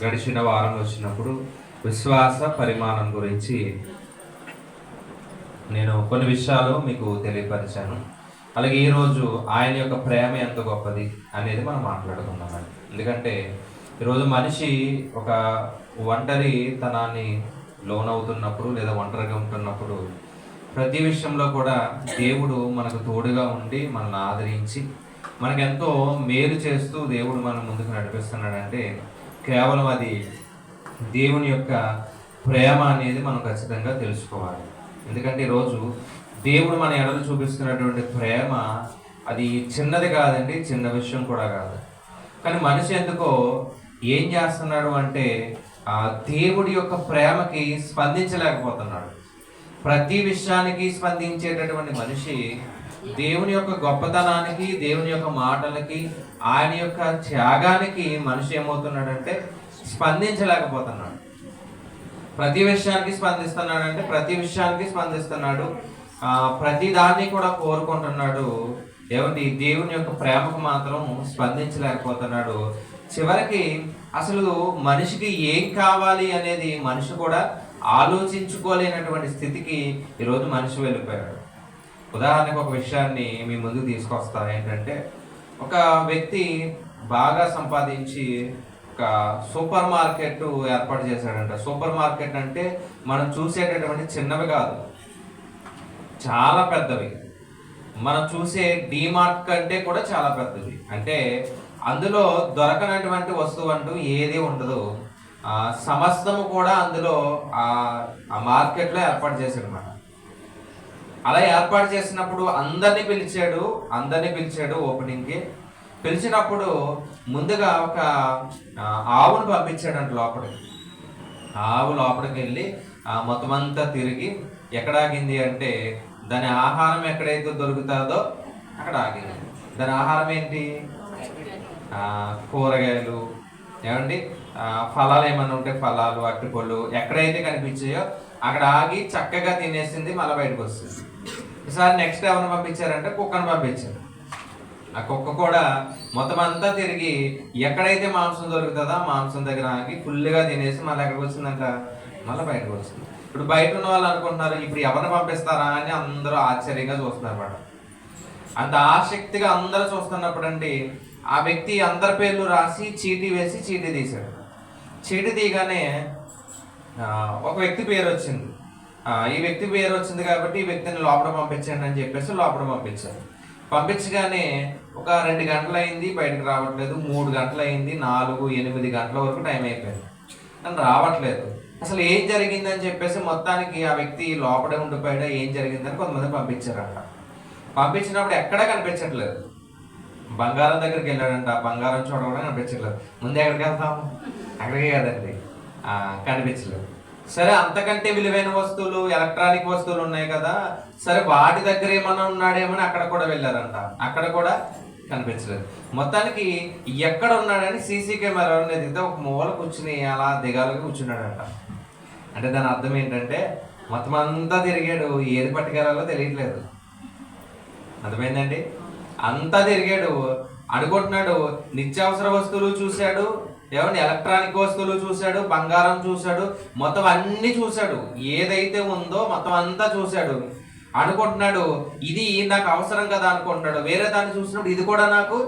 గడిచిన వారం వచ్చినప్పుడు విశ్వాస పరిమాణం గురించి నేను కొన్ని విషయాలు మీకు తెలియపరిచాను. అలాగే ఈరోజు ఆయన యొక్క ప్రేమ ఎంత గొప్పది అనేది మనం మాట్లాడుకుందామండి. ఎందుకంటే ఈరోజు మనిషి ఒక ఒంటరితనాన్ని లోనవుతున్నప్పుడు లేదా ఒంటరిగా ఉంటున్నప్పుడు ప్రతి విషయంలో కూడా దేవుడు మనకు తోడుగా ఉండి మనల్ని ఆదరించి మనకెంతో మేలు చేస్తూ దేవుడు మన ముందుకు నడిపిస్తున్నాడంటే కేవలం అది దేవుని యొక్క ప్రేమ అనేది మనం ఖచ్చితంగా తెలుసుకోవాలి. ఎందుకంటే ఈరోజు దేవుడు మన ఎడలు చూపిస్తున్నటువంటి ప్రేమ అది చిన్నది కాదండి, చిన్న విషయం కూడా కాదు. కానీ మనిషి ఎందుకో ఏం చేస్తున్నాడు అంటే దేవుడి యొక్క ప్రేమకి స్పందించలేకపోతున్నాడు. ప్రతి విషయానికి స్పందించేటటువంటి మనిషి దేవుని యొక్క గొప్పతనానికి, దేవుని యొక్క మాటలకి, ఆయన యొక్క త్యాగానికి మనిషి ఏమవుతున్నాడంటే స్పందించలేకపోతున్నాడు. ప్రతి విషయానికి స్పందిస్తున్నాడు. ప్రతి దాన్ని కూడా కోరుకుంటున్నాడు. ఏమిటి? దేవుని యొక్క ప్రేమకు మాత్రం స్పందించలేకపోతున్నాడు. చివరికి అసలు మనిషికి ఏం కావాలి అనేది మనిషి కూడా ఆలోచించుకోలేనటువంటి స్థితికి ఈరోజు మనిషి వెళ్ళిపోయాడు. ఉదాహరణకు ఒక విషయాన్ని మీ ముందుకు తీసుకొస్తా. ఏంటంటే ఒక వ్యక్తి బాగా సంపాదించి ఒక సూపర్ మార్కెట్ ఏర్పాటు చేశాడంట. సూపర్ మార్కెట్ అంటే మనం చూసేటటువంటి చిన్నవి కాదు, చాలా పెద్దవి. మనం చూసే డీమార్ట్ కంటే కూడా చాలా పెద్దవి. అంటే అందులో దొరకనటువంటి వస్తువు అంటూ ఏది ఉండదు. సమస్తము కూడా అందులో ఆ మార్కెట్లో ఏర్పాటు చేశాడు అన్నమాట. అలా ఏర్పాటు చేసినప్పుడు అందరినీ పిలిచాడు ఓపెనింగ్కి. పిలిచినప్పుడు ముందుగా ఒక ఆవును పంపించాడంట లోపలికి. ఆవు లోపలికి వెళ్ళి మొత్తం అంతా తిరిగి ఎక్కడ ఆగింది అంటే దాని ఆహారం ఎక్కడైతే దొరుకుతుందో అక్కడ ఆగింది. దాని ఆహారం ఏంటి? కూరగాయలు, ఏమండి, ఫలాలు ఏమన్నా ఉంటే ఫలాలు, అరటిపళ్ళు ఎక్కడైతే కనిపించాయో అక్కడ ఆగి చక్కగా తినేసింది. మళ్ళీ బయటకు వస్తుంది. ఈసారి నెక్స్ట్ ఎవరిని పంపించారంటే కుక్కను పంపించారు. ఆ కుక్క కూడా మొత్తం అంతా తిరిగి ఎక్కడైతే మాంసం దొరుకుతుందో మాంసం దగ్గర ఆగి ఫుల్గా తినేసి మళ్ళీ ఎక్కడికి వచ్చిందంట, మళ్ళీ బయటకు వచ్చింది. ఇప్పుడు బయట ఉన్న వాళ్ళు అనుకుంటున్నారు ఇప్పుడు ఎవరిని పంపిస్తారా అని అందరూ ఆశ్చర్యంగా చూస్తున్నారు అన్నమాట. అంత ఆసక్తిగా అందరూ చూస్తున్నప్పుడు అండి ఆ వ్యక్తి అందరి పేర్లు రాసి చీటీ వేసి చీటీ తీశాడు. చీటీ తీయగానే ఒక వ్యక్తి పేరు వచ్చింది. ఈ వ్యక్తి పేరు వచ్చింది కాబట్టి ఈ వ్యక్తిని లోపల పంపించండి అని చెప్పేసి లోపల పంపించారు. పంపించగానే ఒక 2 గంటలు అయింది, బయటకు రావట్లేదు. 3 గంటలు అయింది, 4, 8 గంటల వరకు టైం అయిపోయింది, కానీ రావట్లేదు. అసలు ఏం జరిగిందని చెప్పేసి మొత్తానికి ఆ వ్యక్తి లోపడే ఉండిపోయాడా, ఏం జరిగిందని కొంతమంది పంపించారంట. పంపించినప్పుడు ఎక్కడా కనిపించట్లేదు. బంగారం దగ్గరికి వెళ్ళాడంట, బంగారం చూడకుండా కనిపించట్లేదు. ముందే ఎక్కడికి వెళ్తాము? అక్కడికే కదండి, కనిపించలేదు. సరే, అంతకంటే విలువైన వస్తువులు, ఎలక్ట్రానిక్ వస్తువులు ఉన్నాయి కదా, సరే వాటి దగ్గర ఏమన్నా ఉన్నాడేమని అక్కడ కూడా వెళ్ళారంట. అక్కడ కూడా కనిపించలేదు. మొత్తానికి ఎక్కడ ఉన్నాడని సీసీ కెమెరా దిగితే ఒక మూల కూర్చుని అలా దిగాలుగా కూర్చున్నాడంట. అంటే దాని అర్థం ఏంటంటే మొత్తం అంతా తిరిగాడు, ఏది పట్టుకెళ్ళాలో తెలియట్లేదు. అర్థమైందండి? అంతా తిరిగాడు, అనుకుంటున్నాడు నిత్యావసర వస్తువులు చూశాడు, ఏమంటే ఎలక్ట్రానిక్ వస్తువులు చూశాడు, బంగారం చూశాడు, మొత్తం అన్ని చూశాడు. ఏదైతే ఉందో మొత్తం అంతా చూశాడు. అనుకుంటున్నాడు ఇది నాకు అవసరం కదా అనుకుంటున్నాడు. వేరే దాన్ని చూసినప్పుడు ఇది కూడా నాకు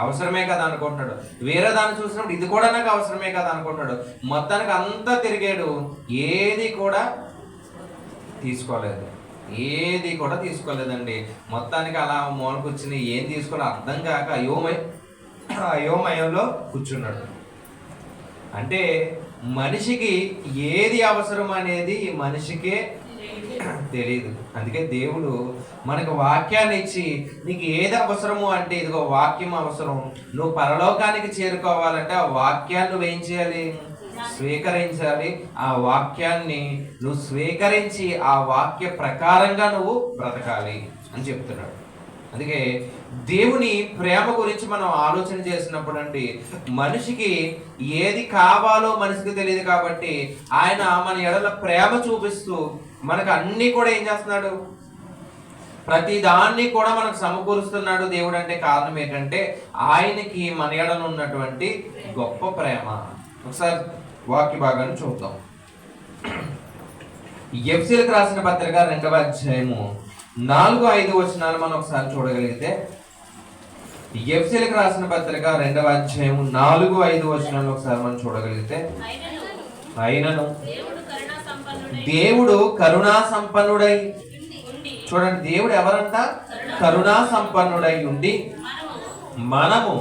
అవసరమే కదా అనుకుంటున్నాడు. వేరే దాన్ని చూసినప్పుడు ఇది కూడా నాకు అవసరమే కదా అనుకుంటున్నాడు. మొత్తానికి అంతా తిరిగాడు, ఏది కూడా తీసుకోలేదండి. మొత్తానికి అలా మూల కూర్చుని ఏం తీసుకోవాలో అర్థం కాక అయోమయంలో కూర్చున్నాడు. అంటే మనిషికి ఏది అవసరం అనేది మనిషికే తెలియదు. అందుకే దేవుడు మనకు వాక్యాన్ని ఇచ్చి నీకు ఏది అవసరము అంటే ఇదిగో వాక్యం అవసరం, నువ్వు పరలోకానికి చేరుకోవాలంటే ఆ వాక్యాన్ని నువ్వేం చేయాలి? స్వీకరించాలి. ఆ వాక్యాన్ని నువ్వు స్వీకరించి ఆ వాక్య ప్రకారంగా నువ్వు బ్రతకాలి అని చెప్తున్నాడు. అందుకే దేవుని ప్రేమ గురించి మనం ఆలోచన చేసినప్పుడు అండి మనిషికి ఏది కావాలో మనిషికి తెలియదు కాబట్టి ఆయన మన ఎడల ప్రేమ చూపిస్తూ మనకు అన్ని కూడా ఏం చేస్తున్నాడు? ప్రతి దాన్ని కూడా మనకు సమకూరుస్తున్నాడు దేవుడు. అంటే కారణం ఏంటంటే ఆయనకి మన ఎడల ఉన్నటువంటి గొప్ప ప్రేమ. ఒకసారి వాక్య భాగాన్ని చూద్దాం. ఎఫెసీయులకు రాసిన పత్రిక 2వ అధ్యాయము 4-5 వచనాలు మనం ఒకసారి చూడగలిగితే, ఎఫెసీయులకు రాసిన పత్రిక 2వ అధ్యాయము 4-5 వచనాలు ఒకసారి మనం చూడగలిగితే, అయినను దేవుడు కరుణా సంపన్నుడై, చూడండి దేవుడు ఎవరంట? కరుణా సంపన్నుడై ఉండి మనము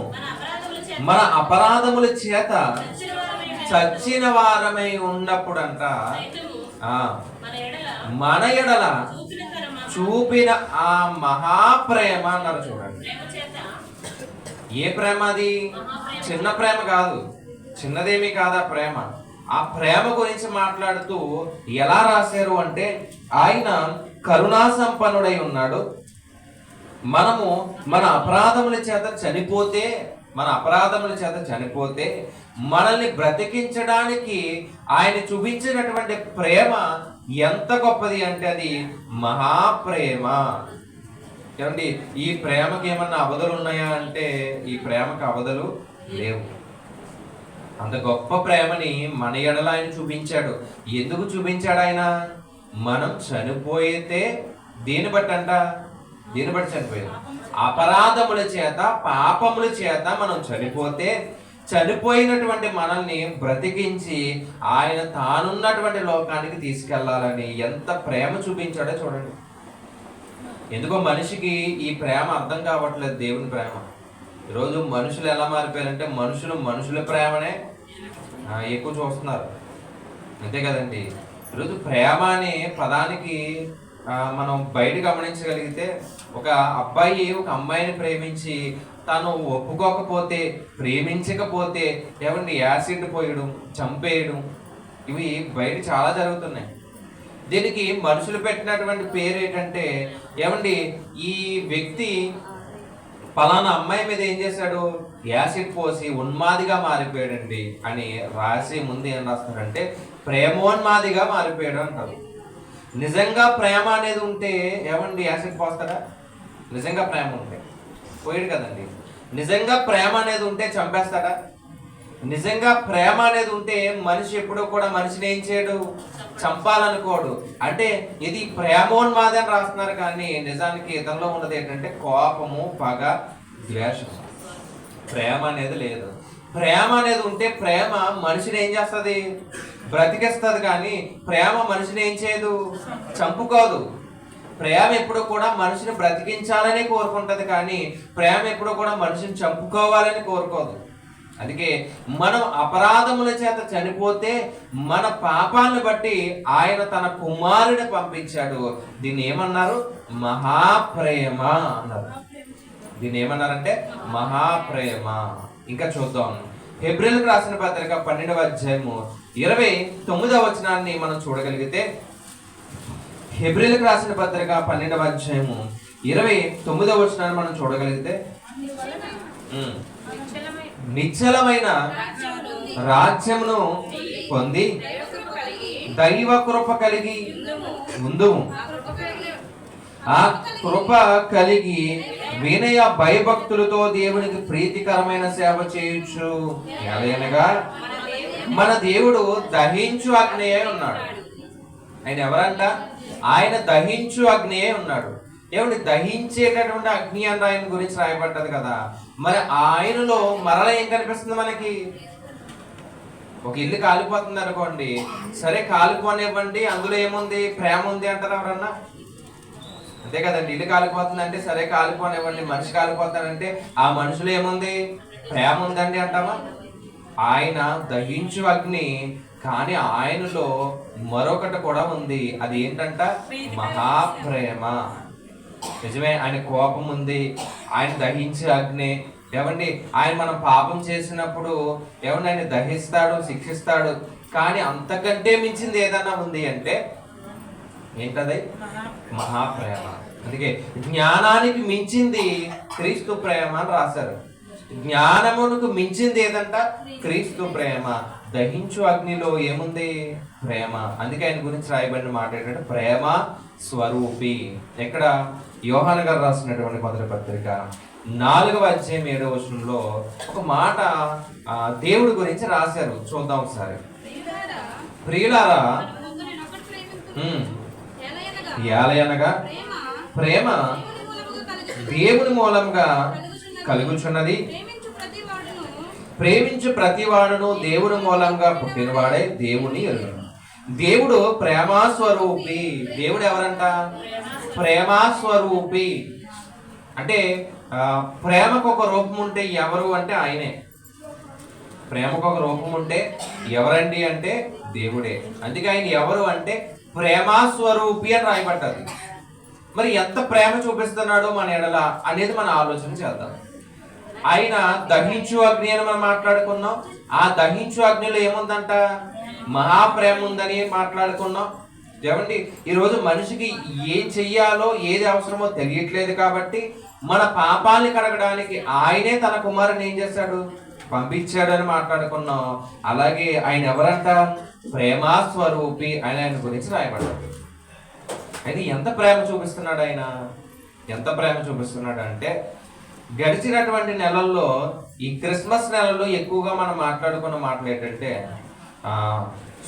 మన అపరాధముల చేత చచ్చిన వారమై ఉన్నప్పుడంట మన ఎడల చూపిన ఆ మహాప్రేమ అన్నారు. చూడండి ఏ ప్రేమ అది? చిన్న ప్రేమ కాదు, చిన్నదేమీ కాదు ఆ ప్రేమ. ఆ ప్రేమ గురించి మాట్లాడుతూ ఎలా రాశారు అంటే, ఆయన కరుణా సంపన్నుడై ఉన్నాడు, మనము మన అపరాధముల చేత చనిపోతే మనల్ని బ్రతికించడానికి ఆయన చూపించినటువంటి ప్రేమ ఎంత గొప్పది అంటే అది మహాప్రేమ. ఏమండి, ఈ ప్రేమకి ఏమన్నా అవధులు ఉన్నాయా అంటే ఈ ప్రేమకు అవధులు లేవు. అంత గొప్ప ప్రేమని మన ఎడల ఆయన చూపించాడు. ఎందుకు చూపించాడు ఆయన? మనం చనిపోయితే దేని బట్టి చనిపోయాం? అపరాధముల చేత, పాపముల చేత మనం చనిపోతే, చనిపోయినటువంటి మనల్ని బ్రతికించి ఆయన తానున్నటువంటి లోకానికి తీసుకెళ్లాలని ఎంత ప్రేమ చూపించాడో చూడండి. ఎందుకో మనిషికి ఈ ప్రేమ అర్థం కావట్లేదు, దేవుని ప్రేమ. ఈరోజు మనుషులు ఎలా మారిపోయారంటే మనుషుల ప్రేమనే ఎక్కువ చూస్తున్నారు, అంతే కదండి. ఈరోజు ప్రేమ అనే పదానికి మనం బయట గమనించగలిగితే, ఒక అబ్బాయి ఒక అమ్మాయిని ప్రేమించి తను ఒప్పుకోకపోతే, ప్రేమించకపోతే ఏమండి యాసిడ్ పోయడం, చంపేయడం, ఇవి బయట చాలా జరుగుతున్నాయి. దీనికి మనుషులు పెట్టినటువంటి పేరు ఏంటంటే, ఏమండి ఈ వ్యక్తి పలానా అమ్మాయి మీద ఏం చేశాడు? యాసిడ్ పోసి ఉన్మాదిగా మారిపోయాడండి అని రాసి ముందు ఏం రాస్తారంటే ప్రేమోన్మాదిగా మారిపోయాడు అంటారు. నిజంగా ప్రేమ అనేది ఉంటే ఏమండి యాసిడ్ పోస్తాడా? నిజంగా ప్రేమ ఉంటే పోయాడు కదండి. నిజంగా ప్రేమ అనేది ఉంటే చంపేస్తాడా? నిజంగా ప్రేమ అనేది ఉంటే మనిషి ఎప్పుడూ కూడా మనిషిని ఏం చేయడు? చంపాలనుకోడు. అంటే ఇది ప్రేమోన్మాది అని రాస్తున్నారు, కానీ నిజానికి ఇతరులో ఉన్నది ఏంటంటే కోపము, పగ, ద్వేషం. ప్రేమ అనేది లేదు. ప్రేమ అనేది ఉంటే ప్రేమ మనిషిని ఏం చేస్తుంది? బ్రతికేస్తుంది. కానీ ప్రేమ మనిషిని ఏం చేయదు? చంపుకోదు. ప్రేమ ఎప్పుడు కూడా మనిషిని బ్రతికించాలని కోరుకుంటది, కానీ ప్రేమ ఎప్పుడు కూడా మనిషిని చంపుకోవాలని కోరుకోదు. అందుకే మనం అపరాధముల చేత చనిపోతే మన పాపాలను బట్టి ఆయన తన కుమారుని పంపించాడు. దీన్ని ఏమన్నారు? మహాప్రేమ అన్నారు. దీన్ని ఏమన్నారంటే మహాప్రేమ. ఇంకా చూద్దాం. హెబ్రీయులకు రాసిన పత్రిక 12వ అధ్యాయము 29వ వచనాన్ని మనం చూడగలిగితే, హెబ్రీయులకు రాసిన పత్రిక 12వ అధ్యాయము 29వ వచనాన్ని మనం చూడగలిగితే, నిశ్చలమైన రాజ్యమును పొంది దైవ కృప కలిగి ముందు ఆ కృప కలిగి వినయ భయభక్తులతో దేవునికి ప్రీతికరమైన సేవ చేయొచ్చు. ఎలాగనగా మన దేవుడు దహించు అగ్నియే ఉన్నాడు. ఆయన ఎవరంట? ఆయన దహించు అగ్నియే ఉన్నాడు. ఏమండి, దహించేటటువంటి అగ్ని అంటే ఆయన గురించి రాయబడ్డది కదా. మరి ఆయనలో మరల ఏం కనిపిస్తుంది మనకి? ఒక ఇల్లు కాలిపోతుంది అనుకోండి, సరే కాలిపోనివ్వండి, అందులో ఏముంది? ప్రేమ ఉంది అంటారు ఎవరన్నా? అంతే కదండి. ఇల్లు కాలిపోతుంది అంటే సరే కాలిపోనివ్వండి. మనిషి కాలిపోతానంటే ఆ మనుషులు ఏముంది? ప్రేమ ఉందండి అంటామా? ఆయన దహించు అగ్ని, కానీ ఆయనలో మరొకటి కూడా ఉంది. అది ఏంటంట? మహాప్రేమ. నిజమే, ఆయన కోపం ఉంది, ఆయన దహించే అగ్ని. ఏమండి, ఆయన మనం పాపం చేసినప్పుడు ఏమన్నా ఆయన దహిస్తాడు, శిక్షిస్తాడు. కానీ అంతకంటే మించింది ఏదన్నా ఉంది అంటే ఏంటది? మహాప్రేమ. అందుకే జ్ఞానానికి మించింది క్రీస్తు ప్రేమ అని రాశారు. జ్ఞానమునకు మించింది ఏదంట? క్రీస్తు ప్రేమ. దహించు అగ్నిలో ఏముంది? ప్రేమ. అందుకే ఆయన గురించి రాయబడిన మాట ఏంటంటే ప్రేమ స్వరూపి. ఎక్కడ? యోహాను గారు రాసినటువంటి మొదటి పత్రిక 4వ అధ్యాయం 7వ వచనంలో ఒక మాట దేవుడి గురించి రాశారు. చూద్దాం ఒకసారి. ప్రియులారా, ఏలయనగా ప్రేమ దేవుని మూలంగా కలుగుచున్నది. ప్రేమించు ప్రతివాడును దేవుని మూలంగా పుట్టినవాడే దేవుని ఎరుగను. దేవుడు ప్రేమాస్వరూపి. దేవుడు ఎవరంట? ప్రేమాస్వరూపి. అంటే ప్రేమకు ఒక రూపం ఉంటే ఎవరు అంటే ఆయనే. ప్రేమకు ఒక రూపం ఉంటే ఎవరండి అంటే దేవుడే. అందుకే ఆయన ఎవరు అంటే ప్రేమాస్వరూపి అని రాయబడ్డది. మరి ఎంత ప్రేమ చూపిస్తున్నాడో మన ఎడల అనేది మనం ఆలోచన చేద్దాం. ఆయన దహించు అగ్ని అని మనం మాట్లాడుకున్నాం. ఆ దహించు అగ్నిలో ఏముందంట? మహాప్రేమ ఉందని మాట్లాడుకున్నాం. ఏమండి, ఈరోజు మనిషికి ఏం చెయ్యాలో ఏది అవసరమో తెలియట్లేదు కాబట్టి మన పాపాన్ని కడగడానికి ఆయనే తన కుమారుని ఏం చేశాడు? పంపించాడు అని మాట్లాడుకున్నాం. అలాగే ఆయన ఎవరంట? ప్రేమాస్వరూపి అని ఆయన గురించి రాయబడ్డాడు. అయితే ఎంత ప్రేమ చూపిస్తున్నాడు ఆయన? ఎంత ప్రేమ చూపిస్తున్నాడు అంటే గడిచినటువంటి నెలల్లో, ఈ క్రిస్మస్ నెలలో ఎక్కువగా మనం మాట్లాడుకున్న మాటలు ఏంటంటే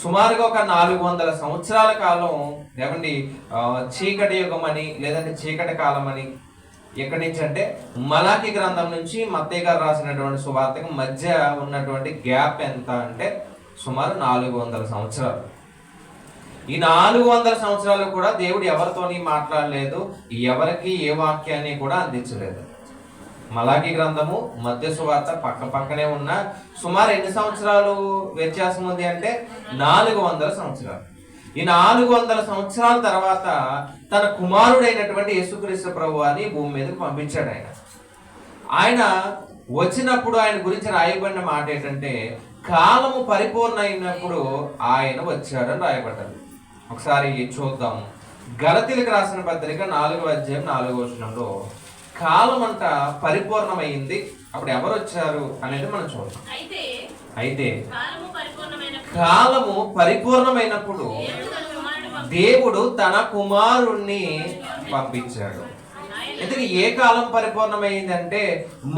సుమారుగా ఒక 400 సంవత్సరాల కాలం ఏమండి చీకటి యుగం అని, లేదంటే చీకటి కాలం అని. ఎక్కడి నుంచి అంటే మలాకి గ్రంథం నుంచి మత్తయి గారు రాసినటువంటి సువార్తకు మధ్య ఉన్నటువంటి గ్యాప్ ఎంత అంటే సుమారు 400 సంవత్సరాలు. ఈ 400 సంవత్సరాలు కూడా దేవుడు ఎవరితోని మాట్లాడలేదు, ఎవరికి ఏ వాక్యాన్ని కూడా అందించలేదు. మలాకి గ్రంథము మత్తయి సువార్త పక్క పక్కనే ఉన్న సుమారు ఎన్ని సంవత్సరాలు వ్యత్యాసం ఉంది అంటే 400 సంవత్సరాలు. ఈ 400 సంవత్సరాల తర్వాత తన కుమారుడైనటువంటి యేసుక్రీస్తు ప్రభువాని భూమి మీదకి పంపించాడు. ఆయన వచ్చినప్పుడు ఆయన గురించి రాయబడిన మాట ఏంటంటే కాలము పరిపూర్ణ అయినప్పుడు ఆయన వచ్చాడని రాయబడ్డాడు. ఒకసారి చూద్దాం. గలతీలకు రాసిన పత్రిక 4వ అధ్యాయం 4వ వచనంలో కాలం అంట పరిపూర్ణమైంది, అప్పుడు ఎవరు వచ్చారు అనేది మనం చూద్దాం. అయితే కాలము పరిపూర్ణమైనప్పుడు దేవుడు తన కుమారుణ్ణి పంపించాడు. అయితే ఏ కాలం పరిపూర్ణమైందంటే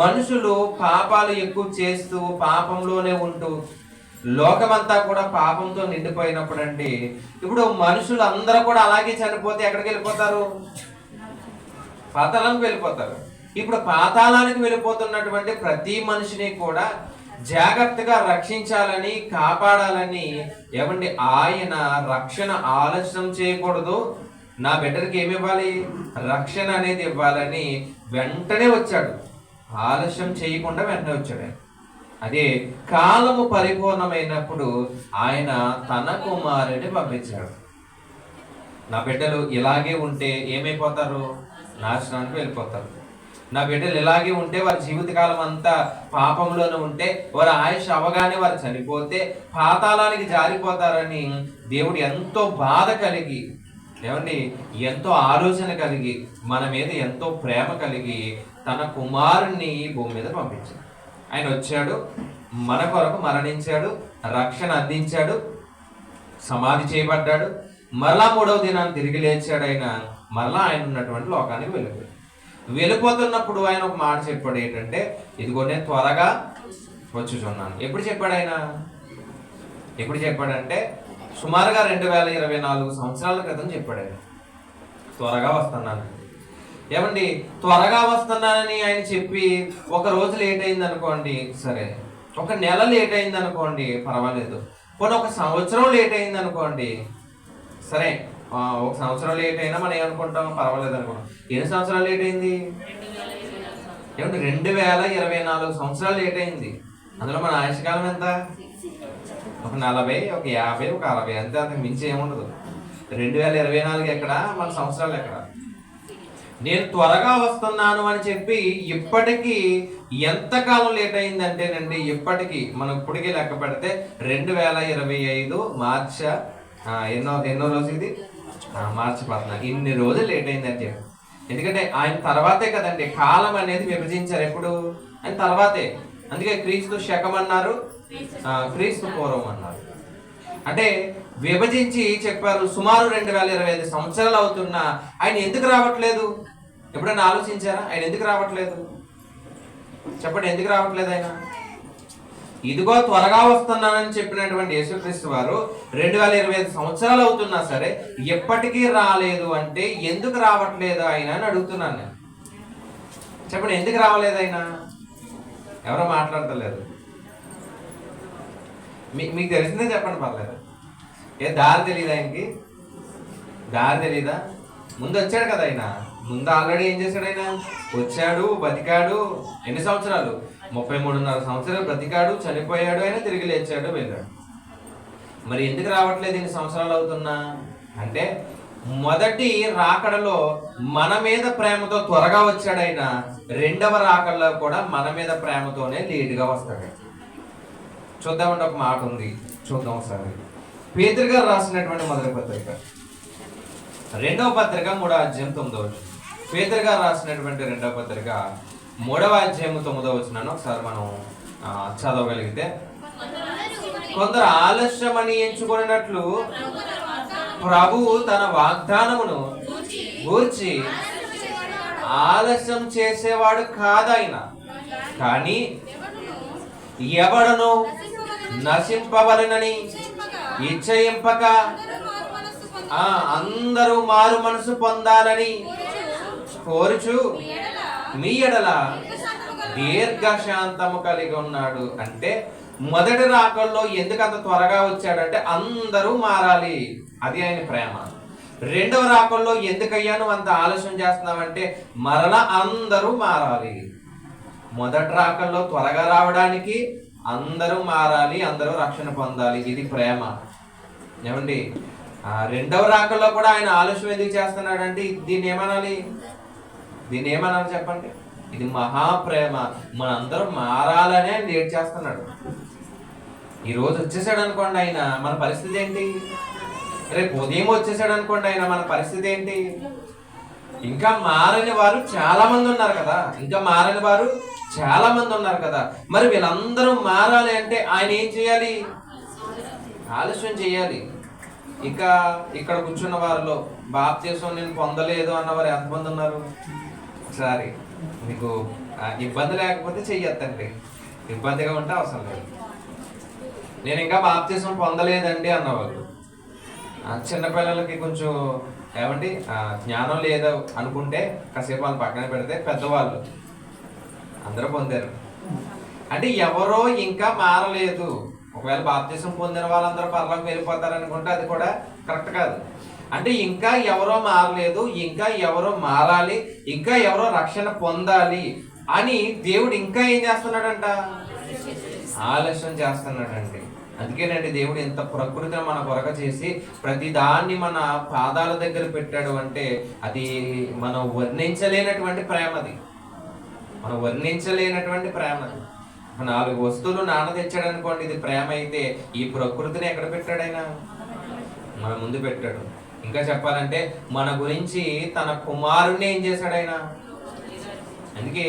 మనుషులు పాపాలు ఎక్కువ చేస్తూ పాపంలోనే ఉంటూ లోకమంతా కూడా పాపంతో నిండిపోయినప్పుడు అండి. ఇప్పుడు మనుషులు అందరూ కూడా అలాగే చనిపోతే ఎక్కడికి వెళ్ళిపోతారు? పాతాళానికి వెళ్ళిపోతారు. ఇప్పుడు పాతాళానికి వెళ్ళిపోతున్నటువంటి ప్రతి మనిషిని కూడా జాగ్రత్తగా రక్షించాలని, కాపాడాలని ఏమండి ఆయన రక్షణ ఆలస్యం చేయకూడదు. నా బిడ్డలకి ఏమి ఇవ్వాలి? రక్షణ అనేది ఇవ్వాలని వెంటనే వచ్చాడు. ఆలస్యం చేయకుండా వెంటనే వచ్చాడు. అదే కాలము పరిపూర్ణమైనప్పుడు ఆయన తన కుమారుని పంపించాడు. నా బిడ్డలు ఇలాగే ఉంటే ఏమైపోతారు? నాశనానికి వెళ్ళిపోతారు. నా బిడ్డలు ఇలాగే ఉంటే వారి జీవితకాలం అంతా పాపంలోనే ఉంటే వారి ఆయుష్ అవగానే వారు చనిపోతే పాతాళానికి జారిపోతారని దేవుడు ఎంతో బాధ కలిగి ఏమండి ఎంతో ఆలోచన కలిగి మన మీద ఎంతో ప్రేమ కలిగి తన కుమారుణ్ణి భూమి మీద పంపించాడు. ఆయన వచ్చాడు, మన కొరకు మరణించాడు, రక్షణ అందించాడు, సమాధి చేయబడ్డాడు, మరలా 3వ దినాన్ని తిరిగి లేచాడు. మరలా ఆయన ఉన్నటువంటి లోకానికి వెళ్ళిపోతున్నప్పుడు ఆయన ఒక మాట చెప్పాడు ఏంటంటే ఇదిగో నేను త్వరగా వచ్చుచున్నాను. ఎప్పుడు చెప్పాడు ఆయన? ఎప్పుడు చెప్పాడంటే సుమారుగా 2024 సంవత్సరాల క్రితం చెప్పాడు ఆయన త్వరగా వస్తున్నాను. ఏమండి త్వరగా వస్తున్నానని ఆయన చెప్పి ఒక రోజు లేట్ అయింది అనుకోండి సరే, ఒక నెల లేట్ అయింది అనుకోండి పర్వాలేదు, పోనీ ఒక సంవత్సరం లేట్ అయింది అనుకోండి సరే, ఒక సంవత్సరం లేట్ అయినా మనం ఏమనుకుంటాం? పర్వాలేదు అనుకుంటాం. ఎన్ని సంవత్సరాలు లేట్ అయింది? ఏమంటే 2024 సంవత్సరాలు లేట్ అయింది. అందులో మన ఆయుష్కాలం ఎంత? ఒక 40, ఒక 50, ఒక 60 అంతే, అంతకు మించి ఏముండదు. 2024 ఎక్కడ, మన సంవత్సరాలు ఎక్కడ? నేను త్వరగా వస్తున్నాను అని చెప్పి ఇప్పటికీ ఎంతకాలం లేట్ అయిందంటేనండి, ఇప్పటికీ మనం ఇప్పటికీ లెక్క పెడితే 2025 మార్చి ఎన్నో రోజు ఇది? మార్చి 14. ఇన్ని రోజులు లేట్ అయిందని చెప్పి. ఎందుకంటే ఆయన తర్వాతే కదండి కాలం అనేది విభజించారు. ఎప్పుడు? ఆయన తర్వాతే. అందుకే క్రీస్తు శకం అన్నారు, క్రీస్తు పూర్వం అన్నారు. అంటే విభజించి చెప్పారు. సుమారు 2025 సంవత్సరాలు అవుతున్నా ఆయన ఎందుకు రావట్లేదు? ఎప్పుడైనా ఆలోచించారా ఆయన ఎందుకు రావట్లేదు? చెప్పండి, ఎందుకు రావట్లేదు ఆయన? ఇదిగో త్వరగా వస్తున్నానని చెప్పినటువంటి యేసుక్రీస్తు వారు 2025 సంవత్సరాలు అవుతున్నా సరే ఎప్పటికీ రాలేదు అంటే ఎందుకు రావట్లేదు ఆయన అని అడుగుతున్నాను నేను. చెప్పండి, ఎందుకు రావలేదు ఆయన? ఎవరో మాట్లాడతలేదు. మీకు తెలిసిందే చెప్పండి, పర్లేదు. దారి తెలియదు ఆయనకి? దారి తెలీదా? ముందు వచ్చాడు కదా ఆయన. ముందు ఆల్రెడీ ఏం చేశాడు ఆయన? వచ్చాడు, బతికాడు. ఎన్ని సంవత్సరాలు? 33.5 సంవత్సరాలు బ్రతికాడు, చనిపోయాడు, ఆయన తిరిగి లేచాడు, వెళ్ళాడు. మరి ఎందుకు రావట్లేదు ఇన్ని సంవత్సరాలు అవుతున్నా అంటే, మొదటి రాకడలో మన మీద ప్రేమతో త్వరగా వచ్చాడు ఆయన. రెండవ రాకడలో కూడా మన మీద ప్రేమతోనే లేటుగా వస్తాడు. చూద్దామంటే ఒక మాట ఉంది, చూద్దాం ఒకసారి. పేతురు గారు రాసినటువంటి మొదటి పత్రిక 2వ పత్రిక 3వ అధ్యాయం 9వ వచనం. పేతురు గారు రాసినటువంటి 2వ పత్రిక 3వ అధ్యాయం 9వ వచనాన్ని ఒకసారి మనం చదవగలిగితే, కొందరు ఆలస్యమని ఎంచుకున్నట్లు ప్రభువు తన వాగ్దానమును గూర్చి ఆలస్యం చేసేవాడు కాదాయన, కానీ ఎవడను నశింపవలనని ఇచ్చయింపక అందరూ మారు మనసు పొందాలని కోరుచు మీ ఎడల దీర్ఘశాంతము కలిగి ఉన్నాడు. అంటే మొదటి రాకల్లో ఎందుకు అంత త్వరగా వచ్చాడంటే అందరూ మారాలి, అది ఆయన ప్రేమ. రెండవ రాకల్లో ఎందుకయ్యా నువ్వు అంత ఆలస్యం చేస్తున్నావంటే మరలా అందరూ మారాలి. మొదటి రాకల్లో త్వరగా రావడానికి అందరూ మారాలి, అందరూ రక్షణ పొందాలి, ఇది ప్రేమ. ఏమండి, రెండవ రాకల్లో కూడా ఆయన ఆలస్యం ఎందుకు చేస్తున్నాడంటే దీన్ని ఏమనాలి? దీన్ని ఏమనాలి చెప్పండి? ఇది మహాప్రేమ. మనందరూ మారాలనే ఆయన లేట్ చేస్తున్నాడు. ఈరోజు వచ్చేసాడు అనుకోండి ఆయన, మన పరిస్థితి ఏంటి? రేపు ఉదయం వచ్చేసాడు అనుకోండి ఆయన, మన పరిస్థితి ఏంటి? ఇంకా మారని వారు చాలా మంది ఉన్నారు కదా, ఇంకా మారని వారు చాలా మంది ఉన్నారు కదా. మరి వీళ్ళందరూ మారాలి అంటే ఆయన ఏం చేయాలి? ఆలస్యం చేయాలి. ఇక ఇక్కడ కూర్చున్న వారిలో బాప్తిసం నేను పొందలేదు అన్నవారు ఎంతమంది ఉన్నారు? ఒకసారి మీకు ఇబ్బంది లేకపోతే చెయ్యొద్దండి, ఇబ్బందిగా ఉంటే అవసరం లేదు. నేను ఇంకా బాప్తిసం పొందలేదండి అన్నవాళ్ళు, చిన్నపిల్లలకి కొంచెం ఏమంటే జ్ఞానం లేదు అనుకుంటే కాసేపు వాళ్ళు పక్కన పెడితే పెద్దవాళ్ళు అందరూ పొందారు. అంటే ఎవరో ఇంకా మారలేదు. ఒకవేళ బాప్తిసం పొందిన వాళ్ళందరూ పరలోకి వెళ్ళిపోతారు అనుకుంటే అది కూడా కరెక్ట్ కాదు. అంటే ఇంకా ఎవరో మారలేదు, ఇంకా ఎవరో మారాలి, ఇంకా ఎవరో రక్షణ పొందాలి అని దేవుడు ఇంకా ఏం చేస్తున్నాడంట? ఆలస్యం చేస్తున్నాడండి. అందుకేనండి దేవుడు ఎంత ప్రకృతిని మన కొరక చేసి ప్రతి దాన్ని మన పాదాల దగ్గర పెట్టాడు అంటే అది మనం వర్ణించలేనటువంటి ప్రేమది, మనం వర్ణించలేనటువంటి ప్రేమది. 4 వస్తువులు నాన్న తెచ్చాడు అనుకోండి, ఇది ప్రేమ అయితే ఈ ప్రకృతిని ఎక్కడ పెట్టాడైనా? మన ముందు పెట్టాడు. ఇంకా చెప్పాలంటే మన గురించి తన కుమారుణ్ణి ఏం చేశాడైనా? అందుకే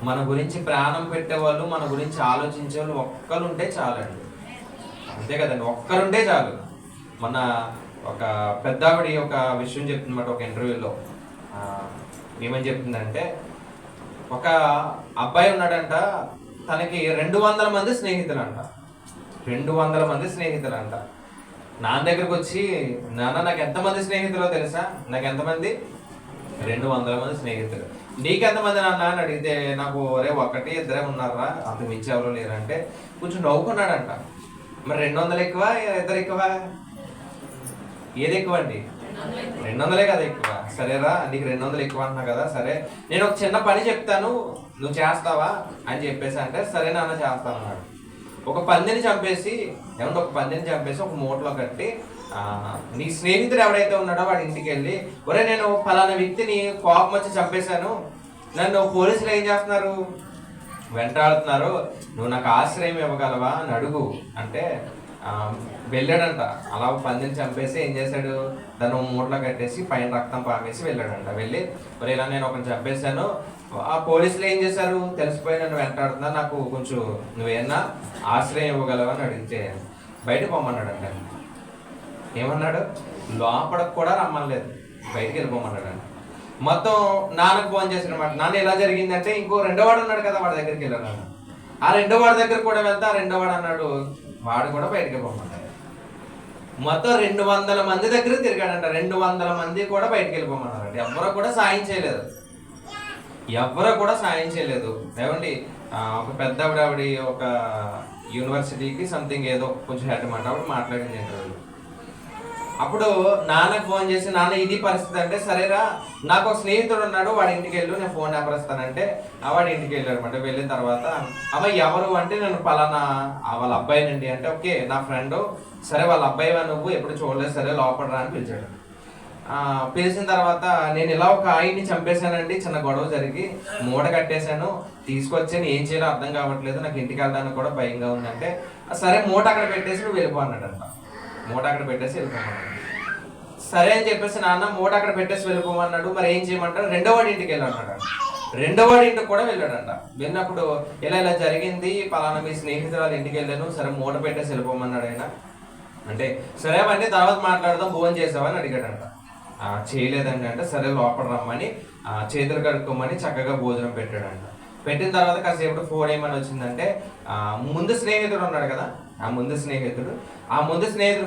మన గురించి ప్రాణం పెట్టేవాళ్ళు, మన గురించి ఆలోచించే వాళ్ళు ఒక్కరుంటే చాలండి. అంతే కదండి, ఒక్కరుంటే చాలు. మన ఒక పెద్దావిడి ఒక విషయం చెప్తుందన్నమాట ఒక ఇంటర్వ్యూలో. ఏమని చెప్తుందంటే, ఒక అబ్బాయి ఉన్నాడంట, తనకి 200 మంది స్నేహితులంట. 200 మంది స్నేహితులంట. నాన్న దగ్గరకు వచ్చి, నాన్న నాకు ఎంతమంది స్నేహితులో తెలుసా? నాకు ఎంతమంది? 200 మంది స్నేహితులు. నీకెంతమంది నాన్న అని అడిగితే, నాకు ఒరే 1-2 ఉన్నారా, అంత మించి ఎవరో లేరంటే కొంచెం నవ్వుకున్నాడంట. మరి 200 ఎక్కువ, 2 ఎక్కువ? ఏది ఎక్కువ అండి? 200 కదా ఎక్కువ. సరేరా, నీకు 200 ఎక్కువ అంటున్నా కదా, సరే నేను ఒక చిన్న పని చెప్తాను, నువ్వు చేస్తావా అని చెప్పేసి అంటే, సరే నాన్న చేస్తాను అన్నాడు. ఒక పందిని చంపేసి, ఏమంటే ఒక పందిని చంపేసి ఒక మూటలో కట్టి నీ స్నేహితుడు ఎవడైతే ఉన్నాడో వాడి ఇంటికి వెళ్ళి, ఒరే నేను ఫలానా వ్యక్తిని కోపం వచ్చి చంపేశాను, నన్ను పోలీసులు ఏం చేస్తున్నారు? వెంటాడుతున్నారు, నువ్వు నాకు ఆశ్రయం ఇవ్వగలవా అని అడుగు అంటే వెళ్ళాడంట. అలా పందిని చంపేసి ఏం చేశాడు? దాన్ని మూటలో కట్టేసి పైన రక్తం పామేసి వెళ్ళాడంట. వెళ్ళి మరి ఇలా నేను ఒకరిని చంపేశాను, ఆ పోలీసులు ఏం చేశారు? తెలిసిపోయి నన్ను వెంటాడుతున్నా, నాకు కొంచెం నువ్వేనా ఆశ్రయం ఇవ్వగలవా అని అడిగితే బయటకు పొమ్మన్నాడంట. ఏమన్నాడు? లోపలికి కూడా రమ్మనలేదు, బయటికి వెళ్ళిపోమన్నాడంట. మొత్తం నాన్నకు ఫోన్ చేసినమాట. నాన్న ఇలా జరిగిందంటే ఇంకో రెండో వాడు ఉన్నాడు కదా, వాడి దగ్గరికి వెళ్ళాను. ఆ రెండో వాడి దగ్గర కూడా వెళ్తే ఆ రెండో వాడు అన్నాడు వాడు కూడా బయటకి పోమన్నాడు. మొత్తం 200 మంది దగ్గర తిరిగాడంట. 200 మంది కూడా బయటకు వెళ్ళిపోమన్నారంట. ఎవరు కూడా సాయం చేయలేదు, ఎవరు కూడా సాయం చేయలేదు. ఏమండి ఒక పెద్ద ఆవిడ ఒక యూనివర్సిటీకి సంథింగ్ ఏదో కొంచెం హెడ్ మాట ఆవిడ మాట్లాడింది ఇంటర్వ్యూ. అప్పుడు నాన్నకు ఫోన్ చేసి, నాన్న ఇది పరిస్థితి అంటే, సరేరా నాకు ఒక స్నేహితుడు ఉన్నాడు వాడి ఇంటికి వెళ్ళు, నేను ఫోన్ నెంబర్ ఇస్తానంటే వాడి ఇంటికి వెళ్ళాడు అనమాట. వెళ్ళిన తర్వాత అమ్మ ఎవరు అంటే, నేను పలానా వాళ్ళ అబ్బాయినండి అంటే, ఓకే నా ఫ్రెండ్, సరే వాళ్ళ అబ్బాయి నువ్వు ఎప్పుడు చూడలేదు, సరే లోపల రా అని పిలిచాడు. పిలిచిన తర్వాత నేను ఇలా ఒక ఆయన్ని చంపేశానండి, చిన్న గొడవ జరిగి మూట కట్టేశాను, తీసుకొచ్చాను, ఏం చేయాలో అర్థం కావట్లేదు, నాకు ఇంటికి వెళ్ళడానికి కూడా భయంగా ఉందంటే, సరే మూట అక్కడ పెట్టేసి నువ్వు వెళ్ళిపో అన్నాడంట. మూట అక్కడ పెట్టేసి వెళ్ళిపోమన్నాడు. సరే అని చెప్పేసి నాన్న మూట అక్కడ పెట్టేసి వెళ్ళిపోమన్నాడు, మరి ఏం చేయమంటారు, రెండో వాడి ఇంటికి వెళ్ళాడు. రెండో వాడి ఇంటికి కూడా వెళ్ళాడంట. వెళ్ళినప్పుడు ఇలా జరిగింది, పలానా మీ స్నేహితురాలు ఇంటికి వెళ్ళాను, సరే మూట పెట్టేసి వెళ్ళిపోమన్నాడు ఆయన అంటే, సరే అవన్నీ తర్వాత మాట్లాడదాం, భోజనం చేసావని అడిగాడంట. చేయలేదండి అంటే, సరే లోపల రమ్మని చేతులు కడుక్కోమని చక్కగా భోజనం పెట్టాడంట. పెట్టిన తర్వాత కాసేపు ఫోన్ ఏమని వచ్చిందంటే, ముందు స్నేహితుడు ఉన్నాడు కదా, ఆ ముందు స్నేహితుడు